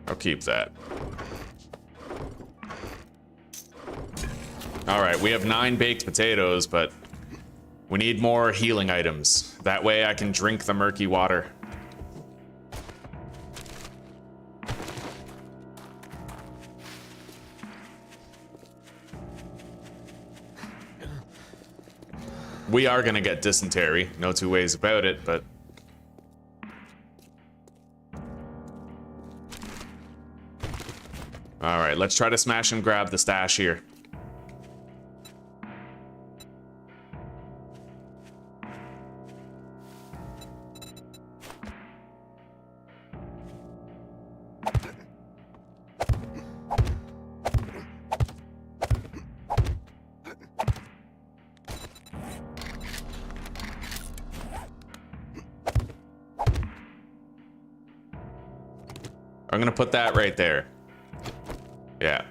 I'll keep that. All right, we have 9 baked potatoes, but we need more healing items. That way I can drink the murky water. We are gonna get dysentery, no two ways about it, but... Alright, let's try to smash and grab the stash here. I'm gonna put that right there. Yeah.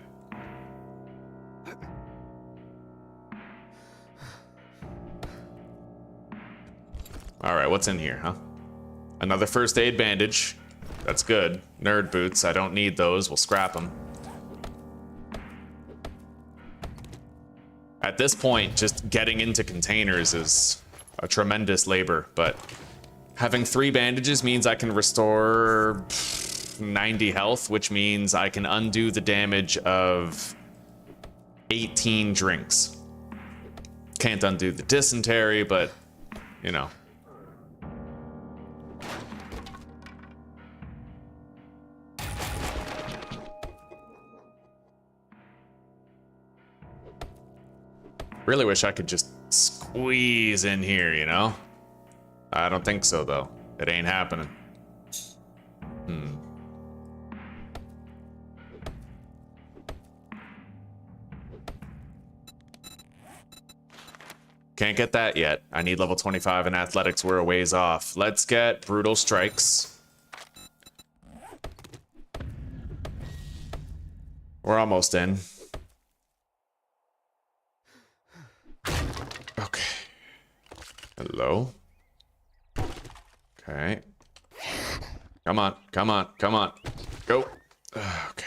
All right, what's in here, huh? Another first aid bandage. That's good. Nerd boots, I don't need those. We'll scrap them. At this point, just getting into containers is a tremendous labor, but having 3 bandages means I can restore 90 health, which means I can undo the damage of 18 drinks. Can't undo the dysentery, but, you know. Really wish I could just squeeze in here, you know? I don't think so, though. It ain't happening. Can't get that yet. I need level 25 in athletics. We're a ways off. Let's get brutal strikes. We're almost in. Hello? Okay. Come on, come on, come on. Go. Okay.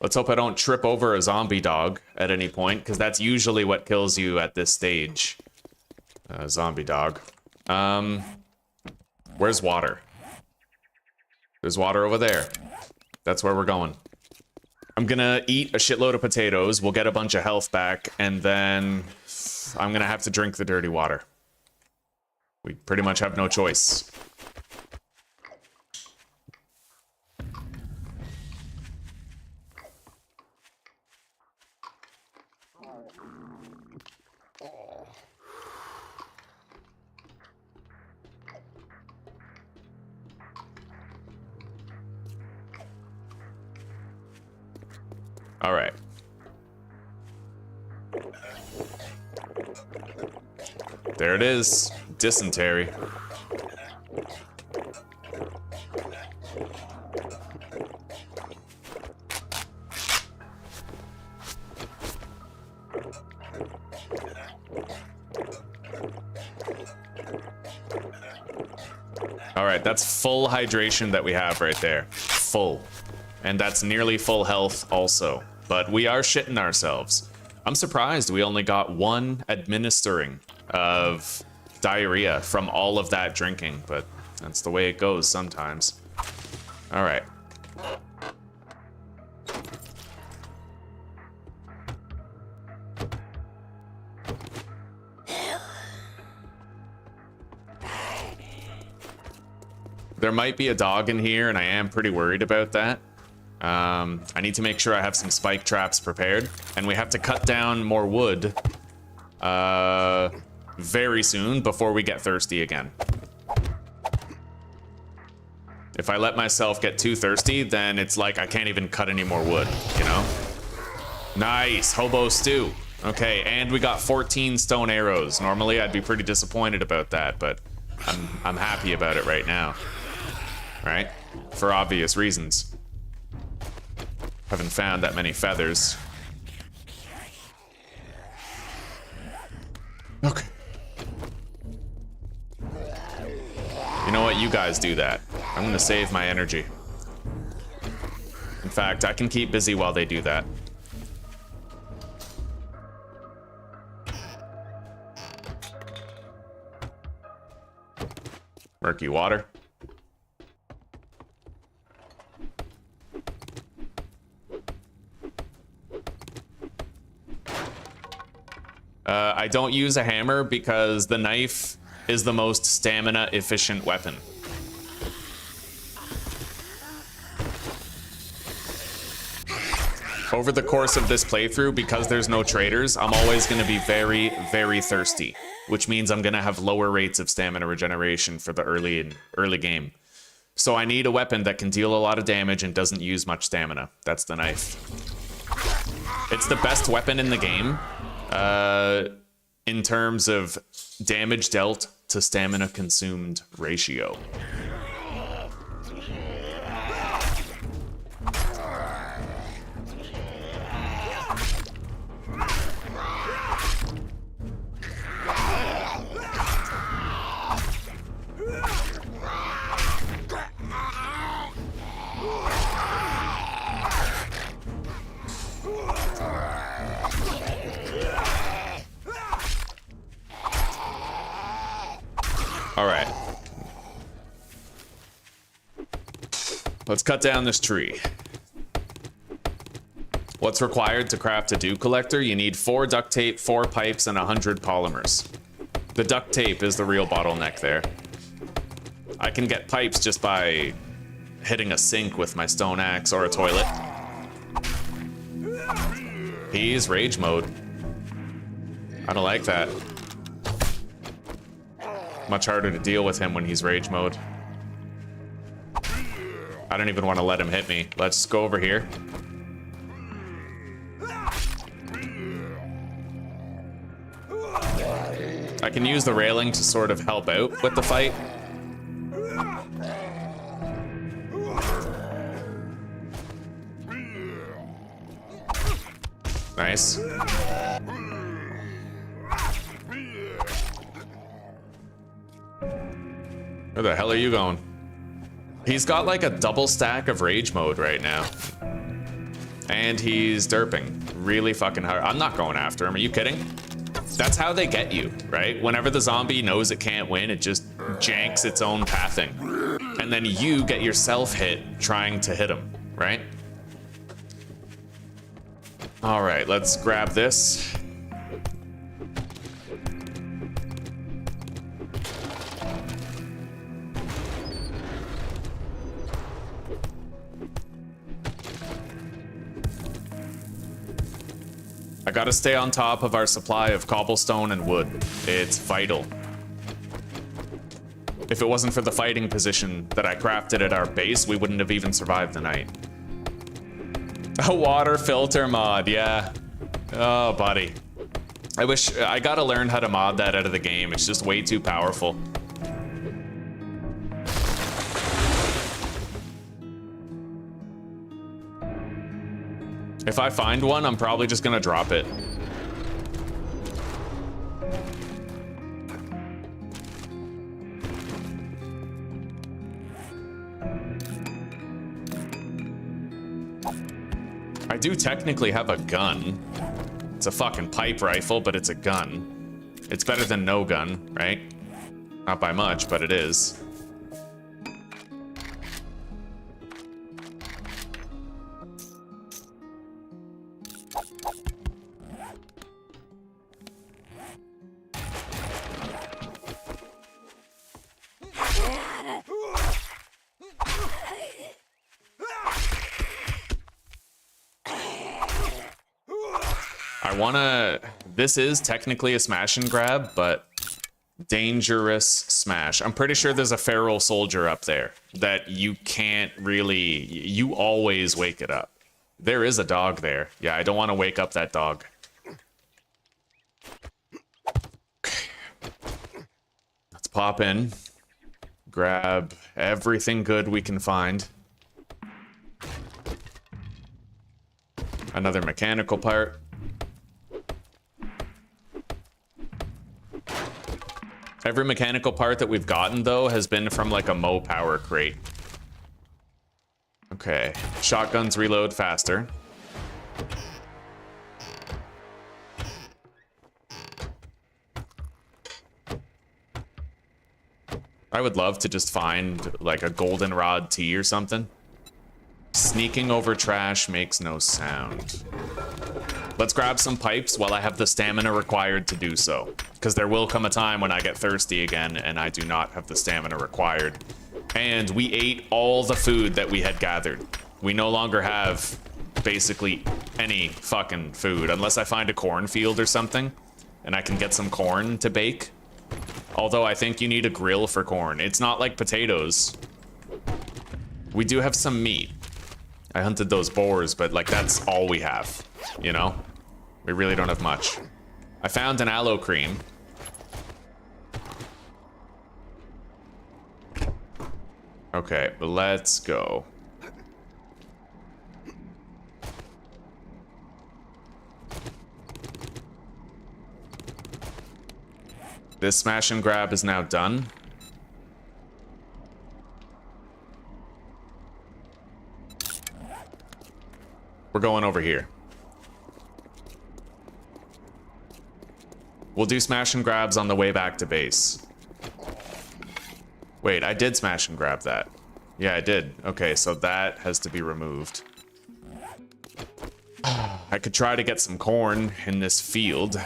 Let's hope I don't trip over a zombie dog at any point, because that's usually what kills you at this stage. Zombie dog. Where's water? There's water over there. That's where we're going. I'm gonna eat a shitload of potatoes, we'll get a bunch of health back, and then I'm gonna have to drink the dirty water. We pretty much have no choice. All right. There it is. Dysentery. All right, that's full hydration that we have right there. Full. And that's nearly full health also. But we are shitting ourselves. I'm surprised we only got one administering of diarrhea from all of that drinking, but that's the way it goes sometimes. All right. There might be a dog in here, and I am pretty worried about that. I need to make sure I have some spike traps prepared, and we have to cut down more wood very soon before we get thirsty again. If I let myself get too thirsty, then it's like I can't even cut any more wood, you know? Nice, hobo stew. Okay, and we got 14 stone arrows. Normally I'd be pretty disappointed about that, but I'm happy about it right now. Right? For obvious reasons. Haven't found that many feathers. Okay. You know what? You guys do that. I'm gonna save my energy. In fact, I can keep busy while they do that. Murky water. I don't use a hammer because the knife is the most stamina efficient weapon. Over the course of this playthrough, because there's no traders, I'm always going to be very, very thirsty, which means I'm going to have lower rates of stamina regeneration for the early game. So I need a weapon that can deal a lot of damage and doesn't use much stamina. That's the knife. It's the best weapon in the game. In terms of damage dealt to stamina consumed ratio. All right. Let's cut down this tree. What's required to craft a dew collector? You need 4 duct tape, 4 pipes, and 100 polymers. The duct tape is the real bottleneck there. I can get pipes just by hitting a sink with my stone axe or a toilet. He's rage mode. I don't like that. Much harder to deal with him when he's rage mode. I don't even want to let him hit me. Let's go over here. I can use the railing to sort of help out with the fight. Nice. Where the hell are you going? He's got like a double stack of rage mode right now. And he's derping really fucking hard. I'm not going after him. Are you kidding? That's how they get you, right? Whenever the zombie knows it can't win, it just janks its own pathing. And then you get yourself hit trying to hit him, right? All right, let's grab this. I gotta stay on top of our supply of cobblestone and wood. It's vital. If it wasn't for the fighting position that I crafted at our base, we wouldn't have even survived the night. A water filter mod, yeah. Oh, buddy. I wish I gotta learn how to mod that out of the game. It's just way too powerful. If I find one, I'm probably just gonna drop it. I do technically have a gun. It's a fucking pipe rifle, but it's a gun. It's better than no gun, right? Not by much, but it is. This is technically a smash and grab, but dangerous smash. I'm pretty sure there's a feral soldier up there that you can't really, you always wake it up. There is a dog there. Yeah, I don't want to wake up that dog. Okay. Let's pop in, grab everything good we can find. Another mechanical part. Every mechanical part that we've gotten, though, has been from, like, a Mo power crate. Okay. Shotguns reload faster. I would love to just find, like, a goldenrod tea or something. Sneaking over trash makes no sound. Let's grab some pipes while I have the stamina required to do so. Because there will come a time when I get thirsty again and I do not have the stamina required. And we ate all the food that we had gathered. We no longer have basically any fucking food unless I find a cornfield or something and I can get some corn to bake. Although I think you need a grill for corn. It's not like potatoes. We do have some meat. I hunted those boars, but like that's all we have, you know? We really don't have much. I found an aloe cream. Okay, let's go. This smash and grab is now done. We're going over here. We'll do smash and grabs on the way back to base. Wait, I did smash and grab that. Yeah, I did. Okay, so that has to be removed. I could try to get some corn in this field.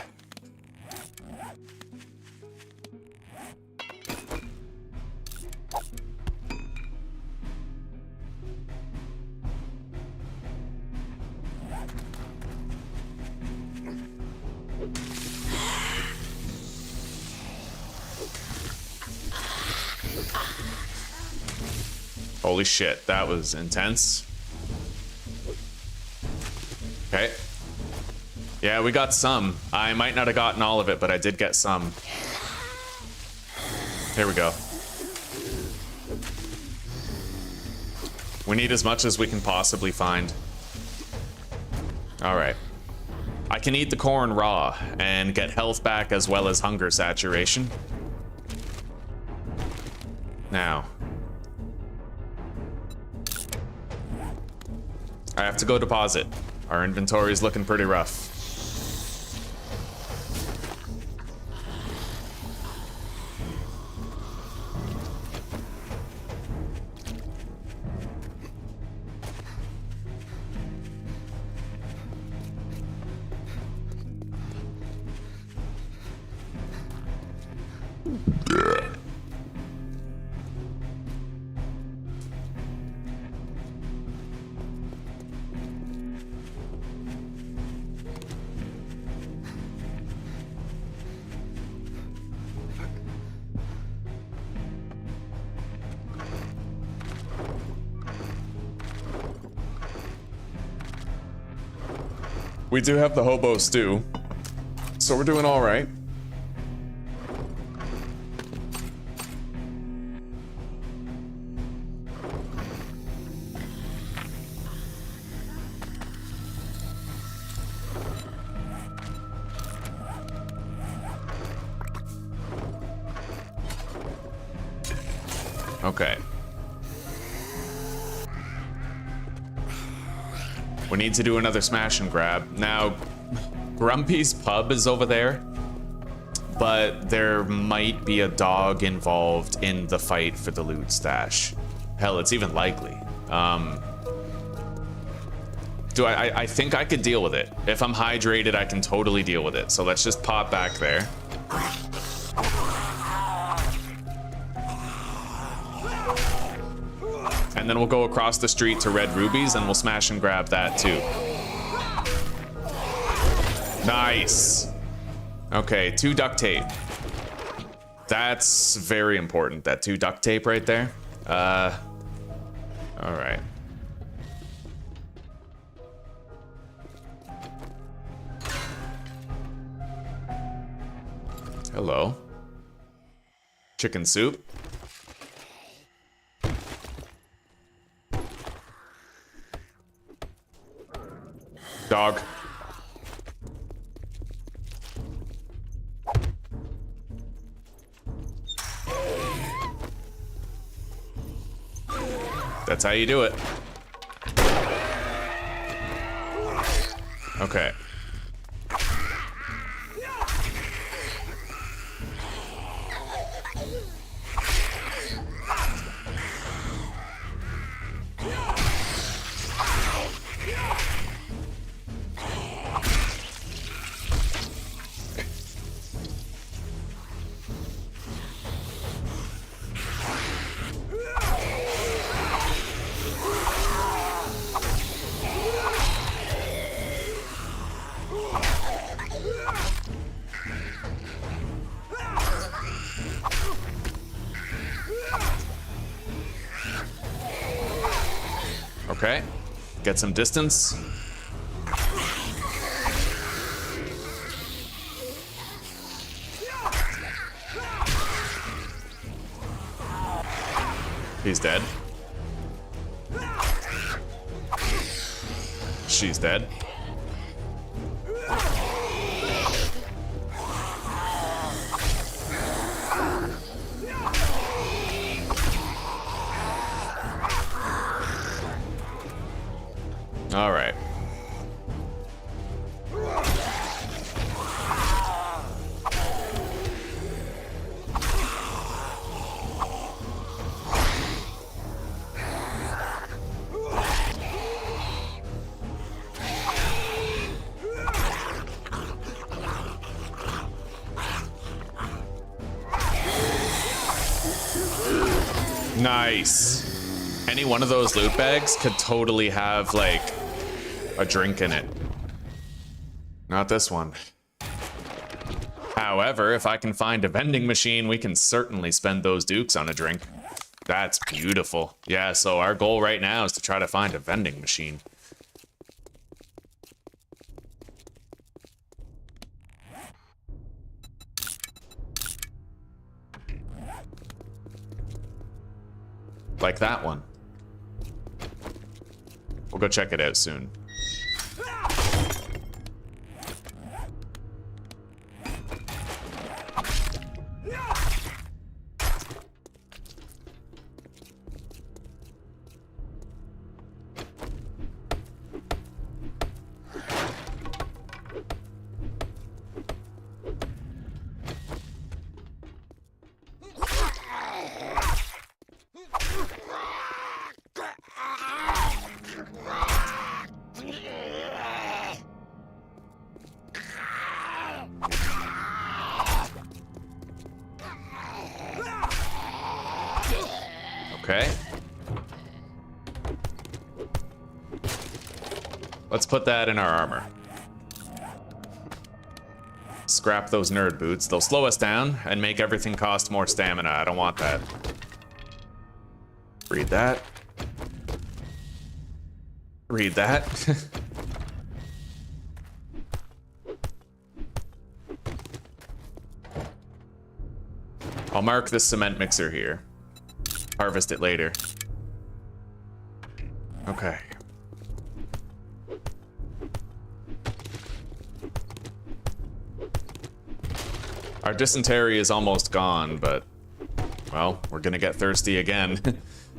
Holy shit, that was intense. Okay. Yeah, we got some. I might not have gotten all of it, but I did get some. Here we go. We need as much as we can possibly find. All right. I can eat the corn raw and get health back as well as hunger saturation. Now, I have to go deposit. Our inventory is looking pretty rough. We do have the hobo stew, so we're doing all right. Okay. We need to do another smash and grab. Now, Grumpy's pub is over there, but there might be a dog involved in the fight for the loot stash. Hell, it's even likely. I think I could deal with it. If I'm hydrated, I can totally deal with it. So let's just pop back there. And then we'll go across the street to Red Rubies and we'll smash and grab that too. Nice. Okay, 2 duct tape. That's very important, that 2 duct tape right there. All right. Hello. Chicken soup. Dog. That's how you do it. Okay. Okay, get some distance. He's dead. She's dead. All right. Nice. Any one of those loot bags could totally have like a drink in it. Not this one. However, if I can find a vending machine, we can certainly spend those dukes on a drink. That's beautiful. Yeah, so our goal right now is to try to find a vending machine. Like that one. We'll go check it out soon. Okay. Let's put that in our armor. Scrap those nerd boots. They'll slow us down and make everything cost more stamina. I don't want that. Read that. Read that. I'll mark this cement mixer here. Harvest it later. Okay. Our dysentery is almost gone, but, well, we're gonna get thirsty again.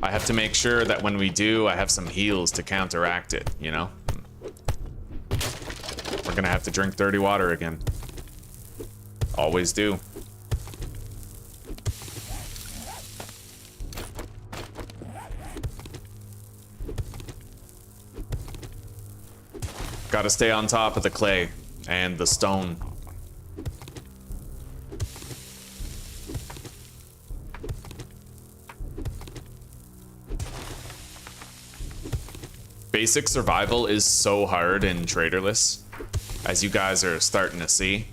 I have to make sure that when we do, I have some heals to counteract it, you know? We're gonna have to drink dirty water again. Always do. Gotta stay on top of the clay and the stone. Basic survival is so hard in Traderless, as you guys are starting to see.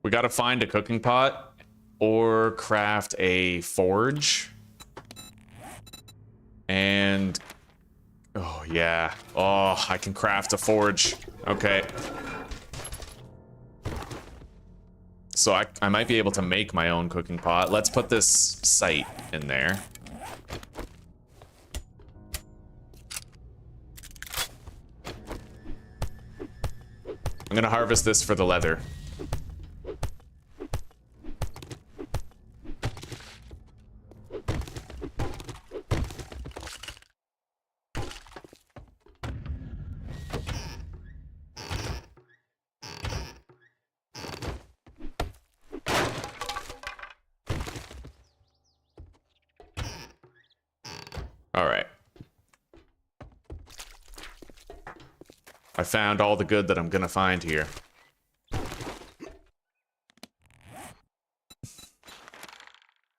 We gotta find a cooking pot or craft a forge. And, oh yeah. Oh, I can craft a forge. Okay. So I might be able to make my own cooking pot. Let's put this site in there. I'm gonna harvest this for the leather. I found all the good that I'm gonna find here.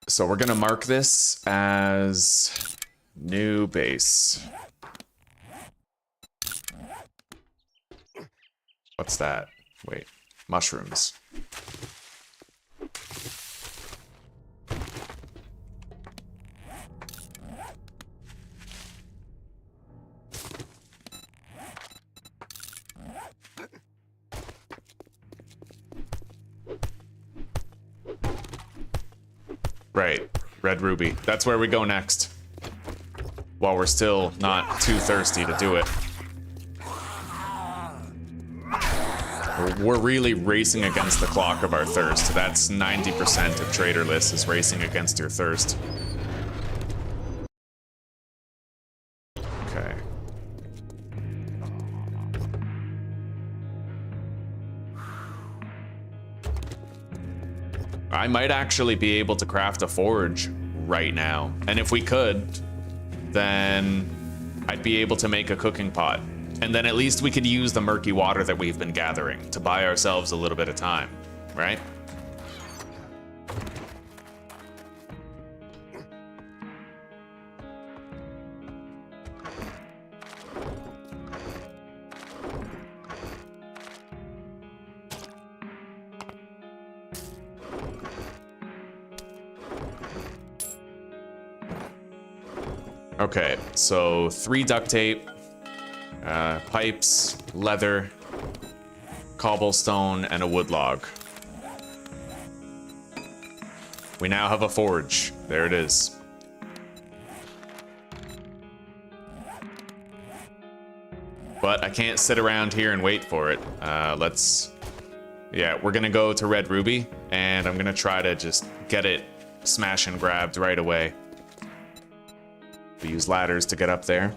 So we're gonna mark this as new base. What's that? Wait, mushrooms. Right, red ruby. That's where we go next. While we're still not too thirsty to do it. We're really racing against the clock of our thirst. That's 90% of Traderless is racing against your thirst. Okay. I might actually be able to craft a forge right now. And if we could, then I'd be able to make a cooking pot. And then at least we could use the murky water that we've been gathering to buy ourselves a little bit of time, right? Okay, so 3 duct tape, pipes, leather, cobblestone, and a wood log. We now have a forge. There it is. But I can't sit around here and wait for it. Yeah, we're gonna go to Red Ruby, and I'm gonna try to just get it smash and grabbed right away. We use ladders to get up there.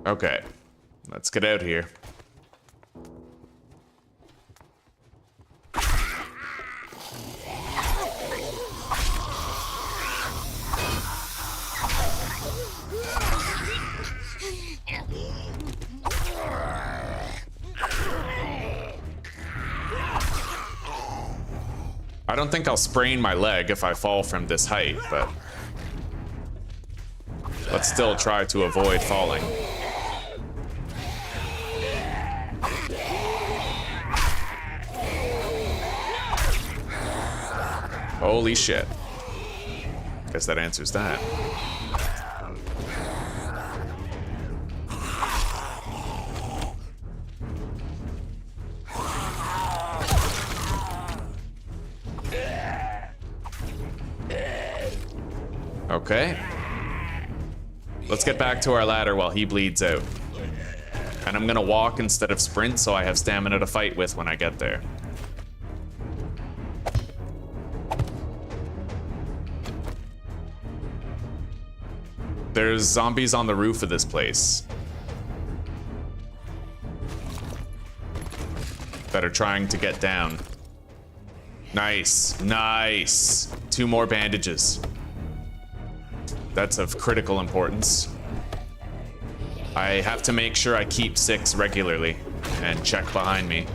Okay, let's get out here. I don't think I'll sprain my leg if I fall from this height, but let's still try to avoid falling. Holy shit. Guess that answers that. Okay. Let's get back to our ladder while he bleeds out. And I'm gonna walk instead of sprint so I have stamina to fight with when I get there. There's zombies on the roof of this place that are trying to get down. Nice, nice. 2 more bandages. That's of critical importance. I have to make sure I keep 6 regularly and check behind me.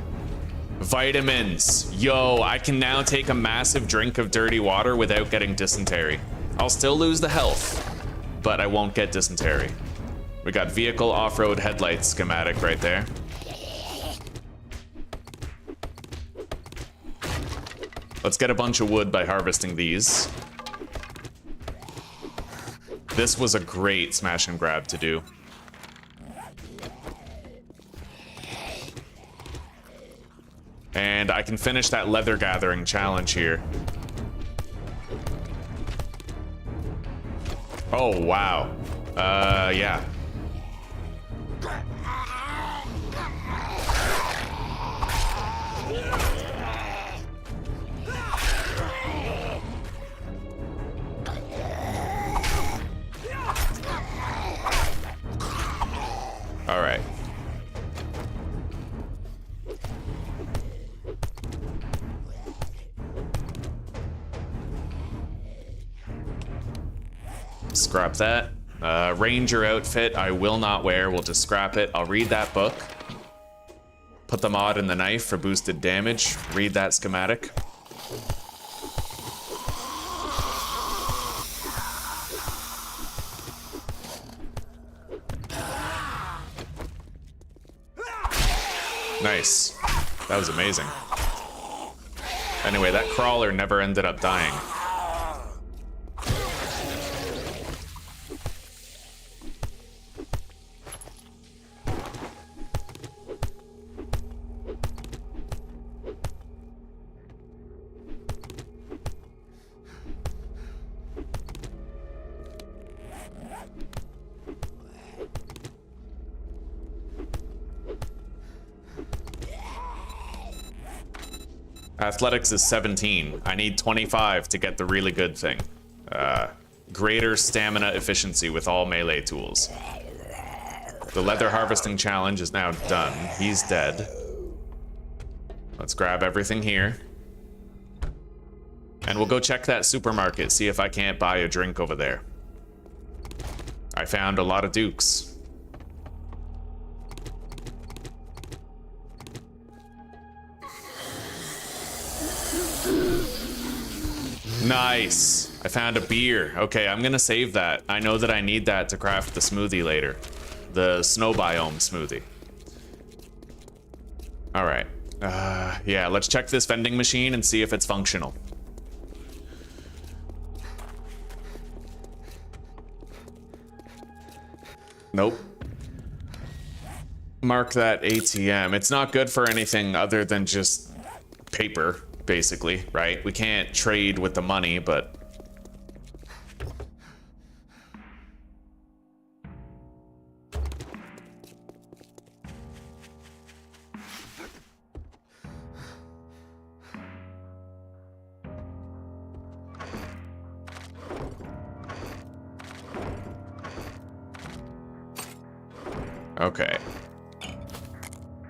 Vitamins. Yo, I can now take a massive drink of dirty water without getting dysentery. I'll still lose the health, but I won't get dysentery. We got vehicle off-road headlights schematic right there. Let's get a bunch of wood by harvesting these. This was a great smash and grab to do. And I can finish that leather gathering challenge here. Oh, wow. Yeah. All right. Scrap that. Ranger outfit I will not wear. We'll just scrap it. I'll read that book. Put the mod in the knife for boosted damage. Read that schematic. Nice. That was amazing. Anyway, that crawler never ended up dying. Athletics is 17. I need 25 to get the really good thing. Greater stamina efficiency with all melee tools. The leather harvesting challenge is now done. He's dead. Let's grab everything here. And we'll go check that supermarket, see if I can't buy a drink over there. I found a lot of dukes. Nice. I found a beer. Okay, I'm gonna save that. I know that I need that to craft the smoothie later. The snow biome smoothie. All right. Yeah, let's check this vending machine and see if it's functional. Nope. Mark that ATM. It's not good for anything other than just paper, basically, right? We can't trade with the money, but... Okay.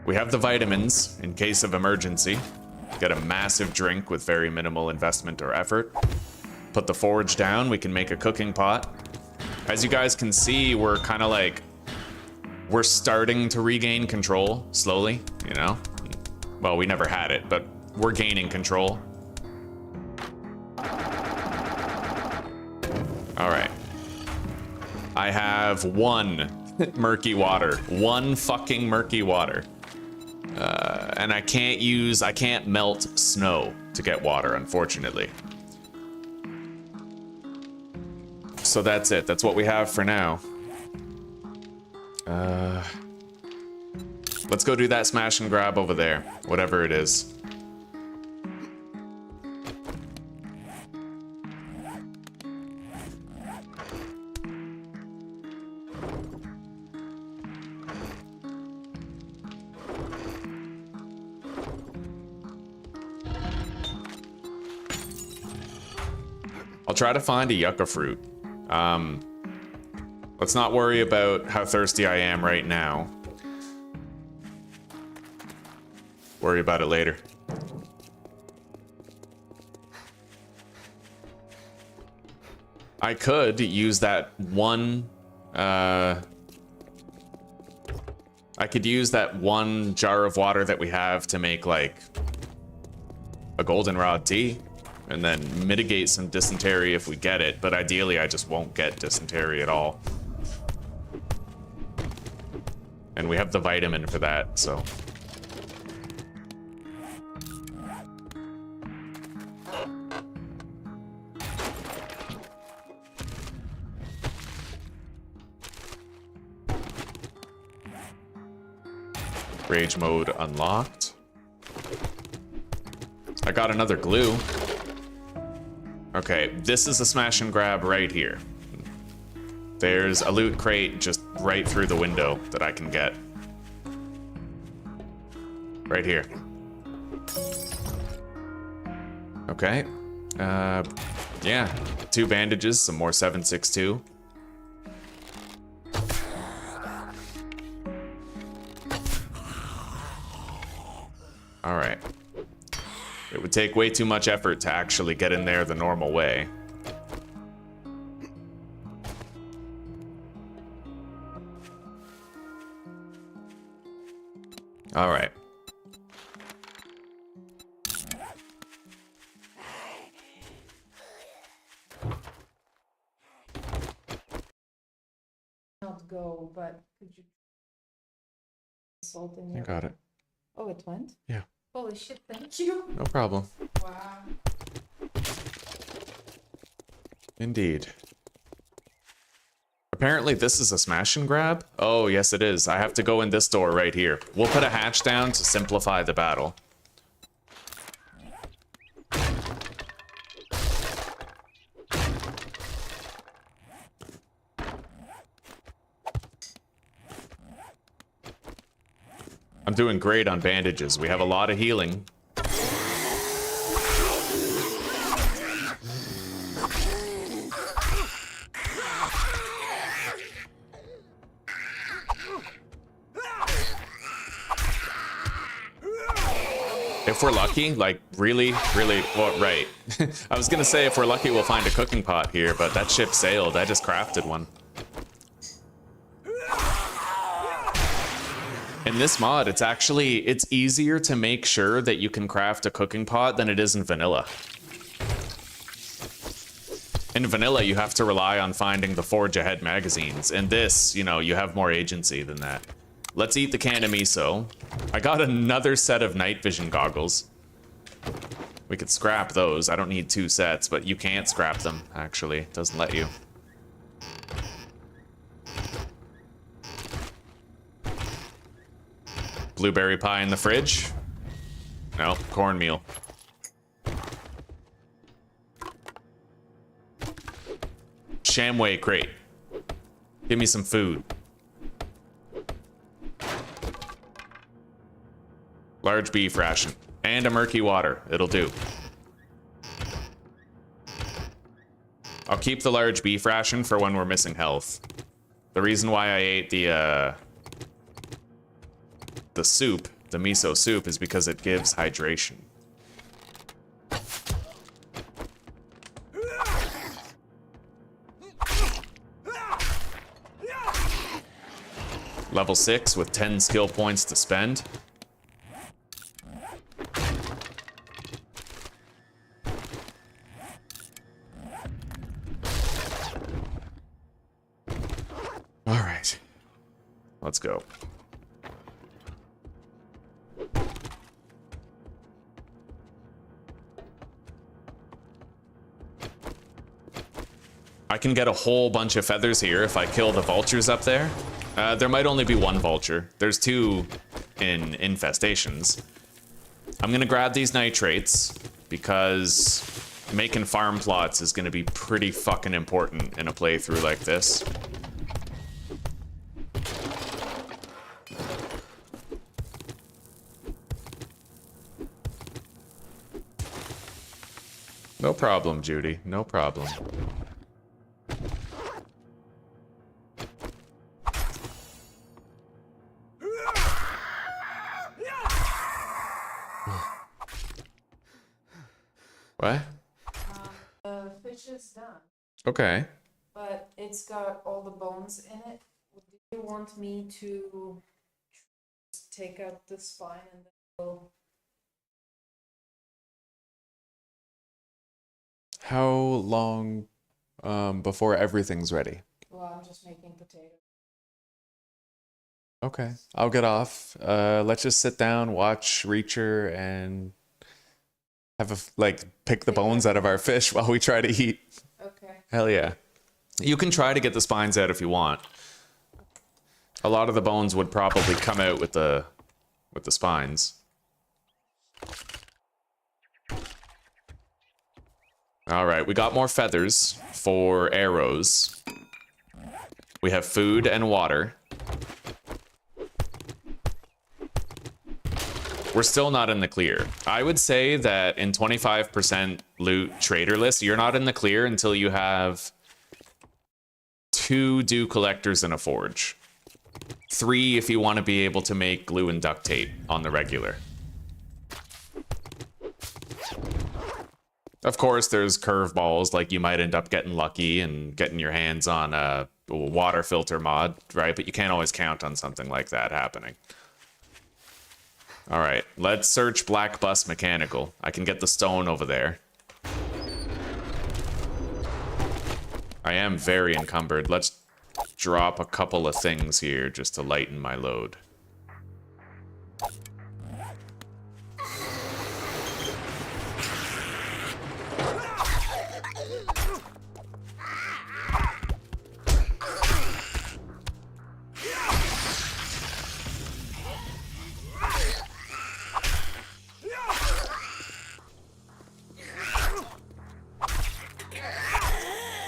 We have the vitamins in case of emergency. Get a massive drink with very minimal investment or effort. Put the forge down, we can make a cooking pot. As you guys can see, we're kind of like... We're starting to regain control, slowly, you know? Well, we never had it, but we're gaining control. Alright. I have one murky water. One fucking murky water. And I can't melt snow to get water, unfortunately. So that's it. That's what we have for now. Let's go do that smash and grab over there, whatever it is. I'll try to find a yucca fruit. Let's not worry about how thirsty I am right now. Worry about it later. I could use that one... I could use that one jar of water that we have to make, like, a goldenrod tea. And then mitigate some dysentery if we get it, but ideally I just won't get dysentery at all. And we have the vitamin for that, so... Rage mode unlocked. I got another glue. Okay, this is a smash and grab right here. There's a loot crate just right through the window that I can get. Right here. Okay. Yeah, 2 bandages, some more 7.62. All right. It would take way too much effort to actually get in there the normal way. All right. Not go, but could you salt in You your... got it. Oh, it went? Yeah. Holy shit, thank you. No problem. Wow. Indeed. Apparently this is a smash and grab? Oh, yes it is. I have to go in this door right here. We'll put a hatch down to simplify the battle. I'm doing great on bandages. We have a lot of healing. If we're lucky, like really, well, right. I was gonna say if we're lucky we'll find a cooking pot here, but that ship sailed. I just crafted one. In this mod, it's easier to make sure that you can craft a cooking pot than it is in vanilla. In vanilla, you have to rely on finding the Forge Ahead magazines. In this, you know, you have more agency than that. Let's eat the can of miso. I got another set of night vision goggles. We could scrap those. I don't need 2 sets, but you can't scrap them, actually. It doesn't let you. Blueberry pie in the fridge? No, cornmeal. Shamway crate. Give me some food. Large beef ration. And a murky water. It'll do. I'll keep the large beef ration for when we're missing health. The reason why I ate the soup, the miso soup, is because it gives hydration. Level 6 with 10 skill points to spend. All right, let's go. I can get a whole bunch of feathers here if I kill the vultures up there. There might only be 1 vulture. There's 2 in infestations. I'm gonna grab these nitrates because making farm plots is gonna be pretty fucking important in a playthrough like this. No problem, Judy. No problem. What? The fish is done, Okay. but it's got all the bones in it. Do you want me to just take out the spine and then go? How long before everything's ready? Well, I'm just making potatoes. Okay, I'll get off. Let's just sit down, watch Reacher, and have pick the bones out of our fish while we try to eat. Okay. Hell yeah. You can try to get the spines out if you want. A lot of the bones would probably come out with the spines. All right, we got more feathers for arrows. We have food and water. We're still not in the clear. I would say that in 25% loot trader list, you're not in the clear until you have 2 dew collectors and a forge. 3 if you want to be able to make glue and duct tape on the regular. Of course, there's curveballs, like you might end up getting lucky and getting your hands on a water filter mod, right? But you can't always count on something like that happening. All right, let's search Black Bus Mechanical. I can get the stone over there. I am very encumbered. Let's drop a couple of things here just to lighten my load.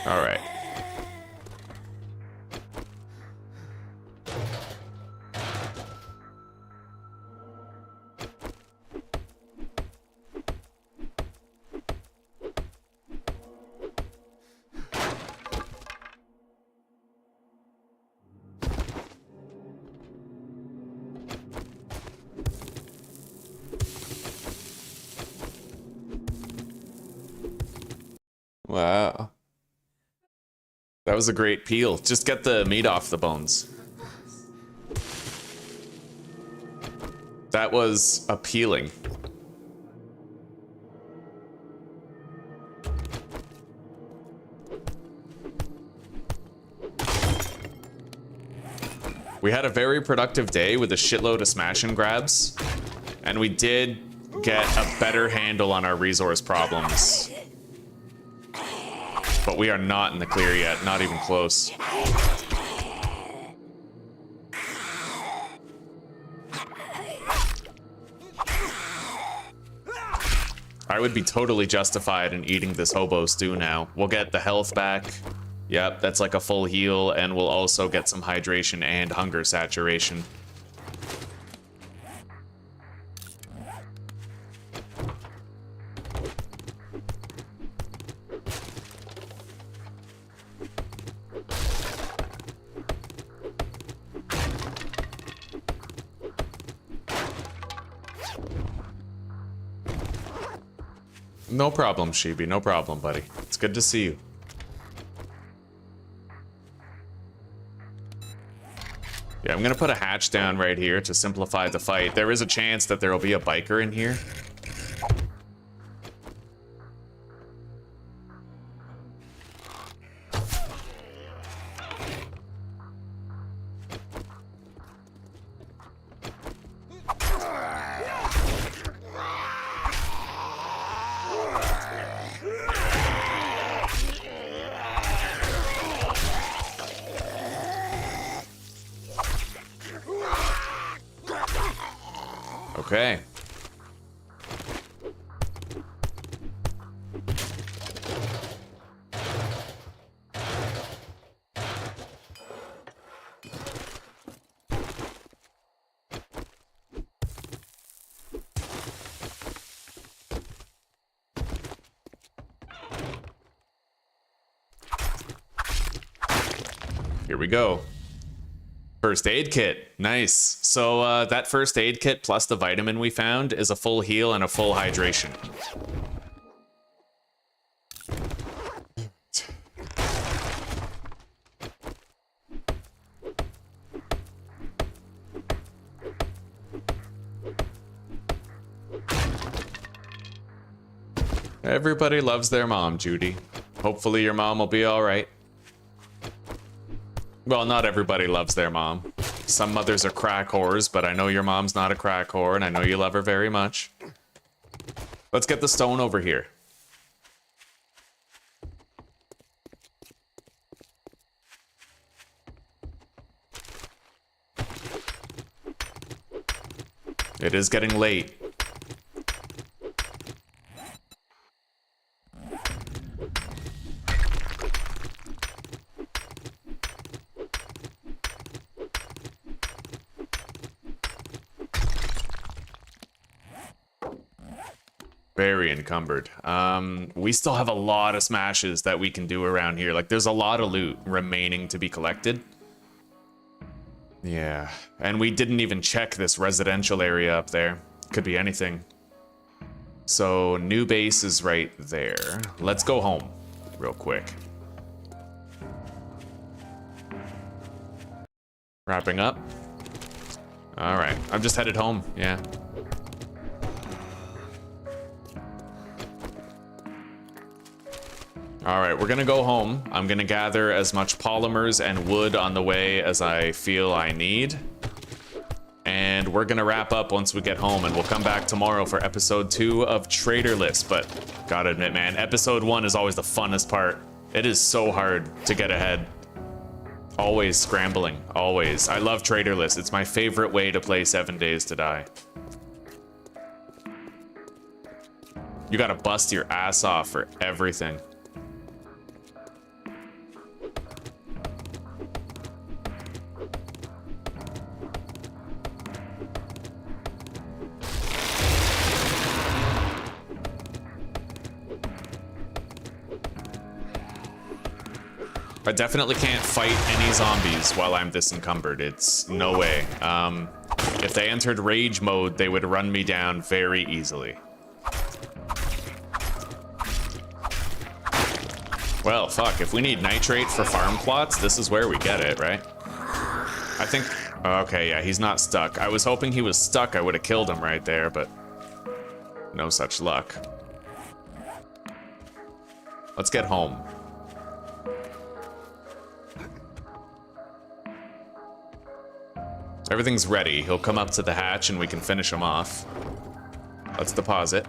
All right. Wow. That was a great peel. Just get the meat off the bones. That was appealing. We had a very productive day with a shitload of smash and grabs, and we did get a better handle on our resource problems. But we are not in the clear yet, not even close. I would be totally justified in eating this hobo stew now. We'll get the health back. Yep, that's like a full heal, and we'll also get some hydration and hunger saturation. No problem, Sheeby. No problem, buddy. It's good to see you. Yeah, I'm gonna put a hatch down right here to simplify the fight. There is a chance that there will be a biker in here. Okay. Here we go. First aid kit. Nice. So that first aid kit plus the vitamin we found is a full heal and a full hydration. Everybody loves their mom, Judy. Hopefully your mom will be all right. Well, not everybody loves their mom. Some mothers are crack whores, but I know your mom's not a crack whore, and I know you love her very much. Let's get the stone over here. It is getting late. Very encumbered. We still have a lot of smashes that we can do around here. Like, there's a lot of loot remaining to be collected. Yeah, and we didn't even check this residential area up there. Could be anything. So, new base is right there. Let's go home real quick. Wrapping up. All right, I'm just headed home, yeah. All right, we're gonna go home. I'm gonna gather as much polymers and wood on the way as I feel I need. And we're gonna wrap up once we get home, and we'll come back tomorrow for episode 2 of Traderless. But gotta admit, man, episode 1 is always the funnest part. It is so hard to get ahead. Always scrambling, always. I love Traderless. It's my favorite way to play 7 Days to Die. You gotta bust your ass off for everything. I definitely can't fight any zombies while I'm this encumbered. It's no way. If they entered rage mode, they would run me down very easily. Well, fuck, if we need nitrate for farm plots, this is where we get it, right? I think, okay, yeah, he's not stuck. I was hoping he was stuck. I would have killed him right there, but no such luck. Let's get home. Everything's ready. He'll come up to the hatch and we can finish him off. Let's deposit.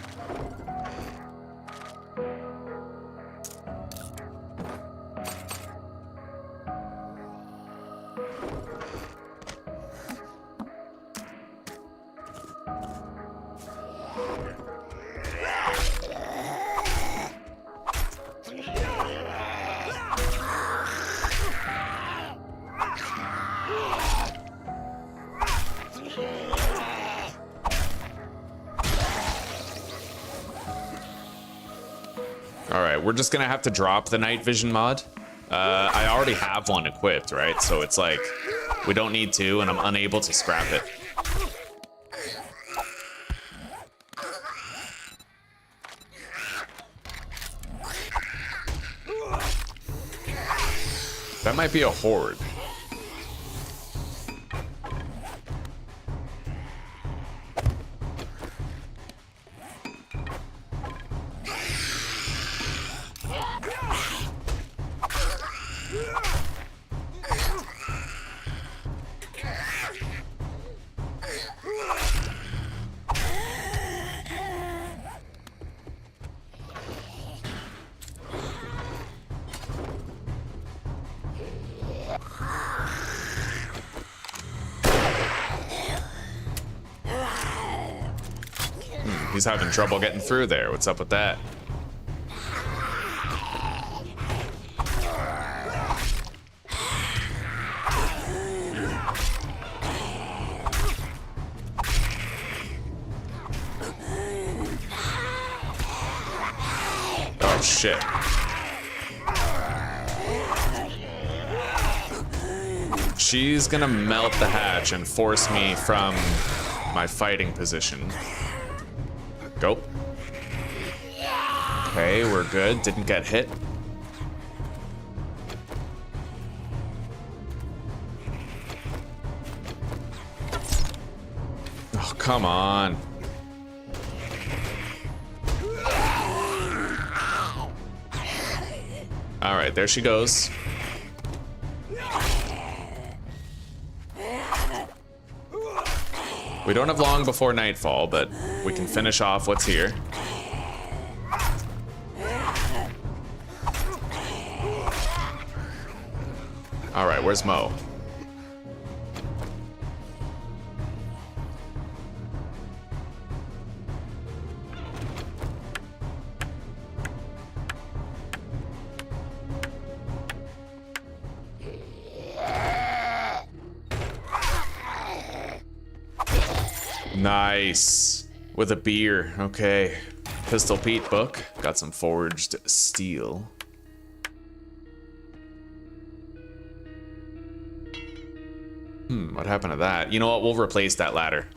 Alright, we're just gonna have to drop the night vision mod. I already have one equipped, right? So it's like, we don't need to, and I'm unable to scrap it. That might be a horde. He's having trouble getting through there. What's up with that? Oh, shit. She's gonna melt the hatch and force me from my fighting position. Go. Okay, we're good. Didn't get hit. Oh, come on. All right, there she goes. We don't have long before nightfall, but we can finish off what's here. All right, where's Mo? Nice. With a beer. Okay. Pistol Pete book. Got some forged steel. What happened to that? You know what? We'll replace that ladder.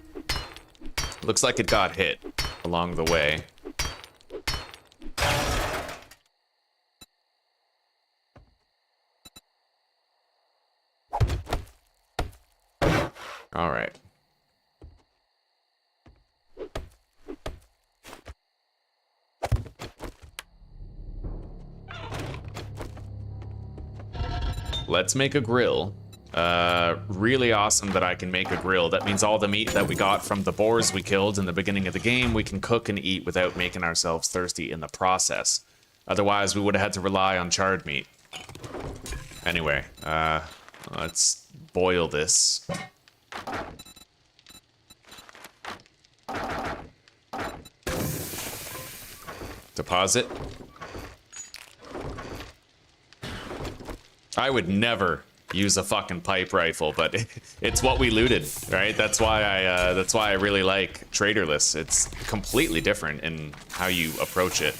Looks like it got hit along the way. All right. Let's make a grill. Really awesome that I can make a grill. That means all the meat that we got from the boars we killed in the beginning of the game, we can cook and eat without making ourselves thirsty in the process. Otherwise, we would have had to rely on charred meat. Anyway, let's boil this. Deposit. I would never use a fucking pipe rifle, but it's what we looted, right? That's why I really like Traderless. It's completely different in how you approach it.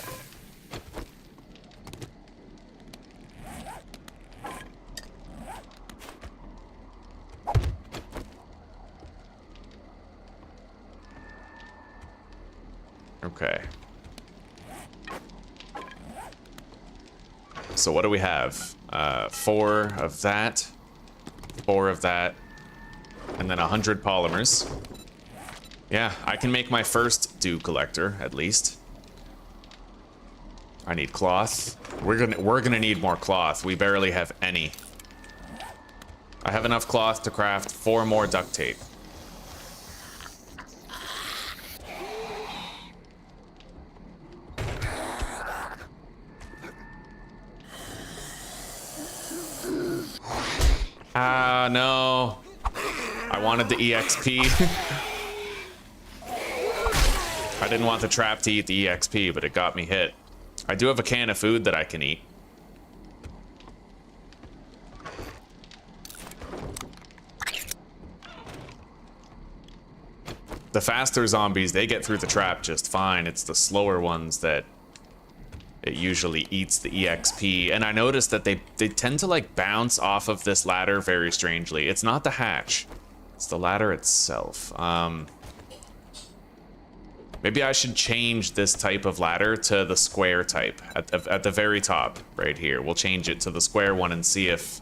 Okay. So what do we have? 4 of that, 4 of that, and then 100 polymers. Yeah, I can make my first dew collector, at least. I need cloth. We're gonna need more cloth. We barely have any. I have enough cloth to craft 4 more duct tape. Ah, no. I wanted the EXP. I didn't want the trap to eat the EXP, but it got me hit. I do have a can of food that I can eat. The faster zombies, they get through the trap just fine. It's the slower ones that it usually eats the EXP. And I noticed that they tend to like bounce off of this ladder very strangely. It's not the hatch, it's the ladder itself. Maybe I should change this type of ladder to the square type at the very top right here. We'll change it to the square one and see if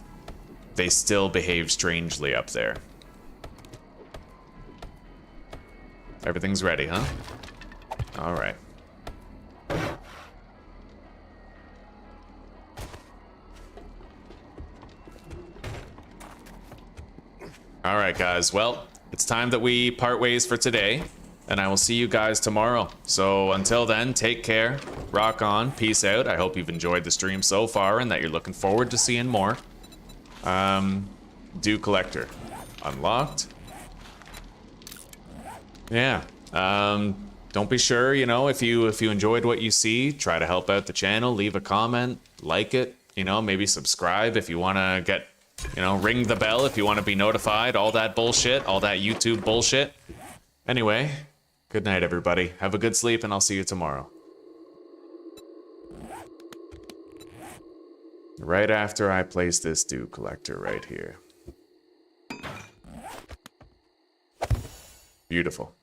they still behave strangely up there. Everything's ready, huh? All right. All right, guys. Well, it's time that we part ways for today, and I will see you guys tomorrow. So until then, take care, rock on, peace out. I hope you've enjoyed the stream so far and that you're looking forward to seeing more. Do collector unlocked. Yeah. Don't be sure, you know, if you enjoyed what you see, try to help out the channel, leave a comment, like it, you know, maybe subscribe if you want to get, you know, ring the bell if you want to be notified, all that bullshit, all that YouTube bullshit. Anyway, good night, everybody. Have a good sleep, and I'll see you tomorrow. Right after I place this dew collector right here. Beautiful.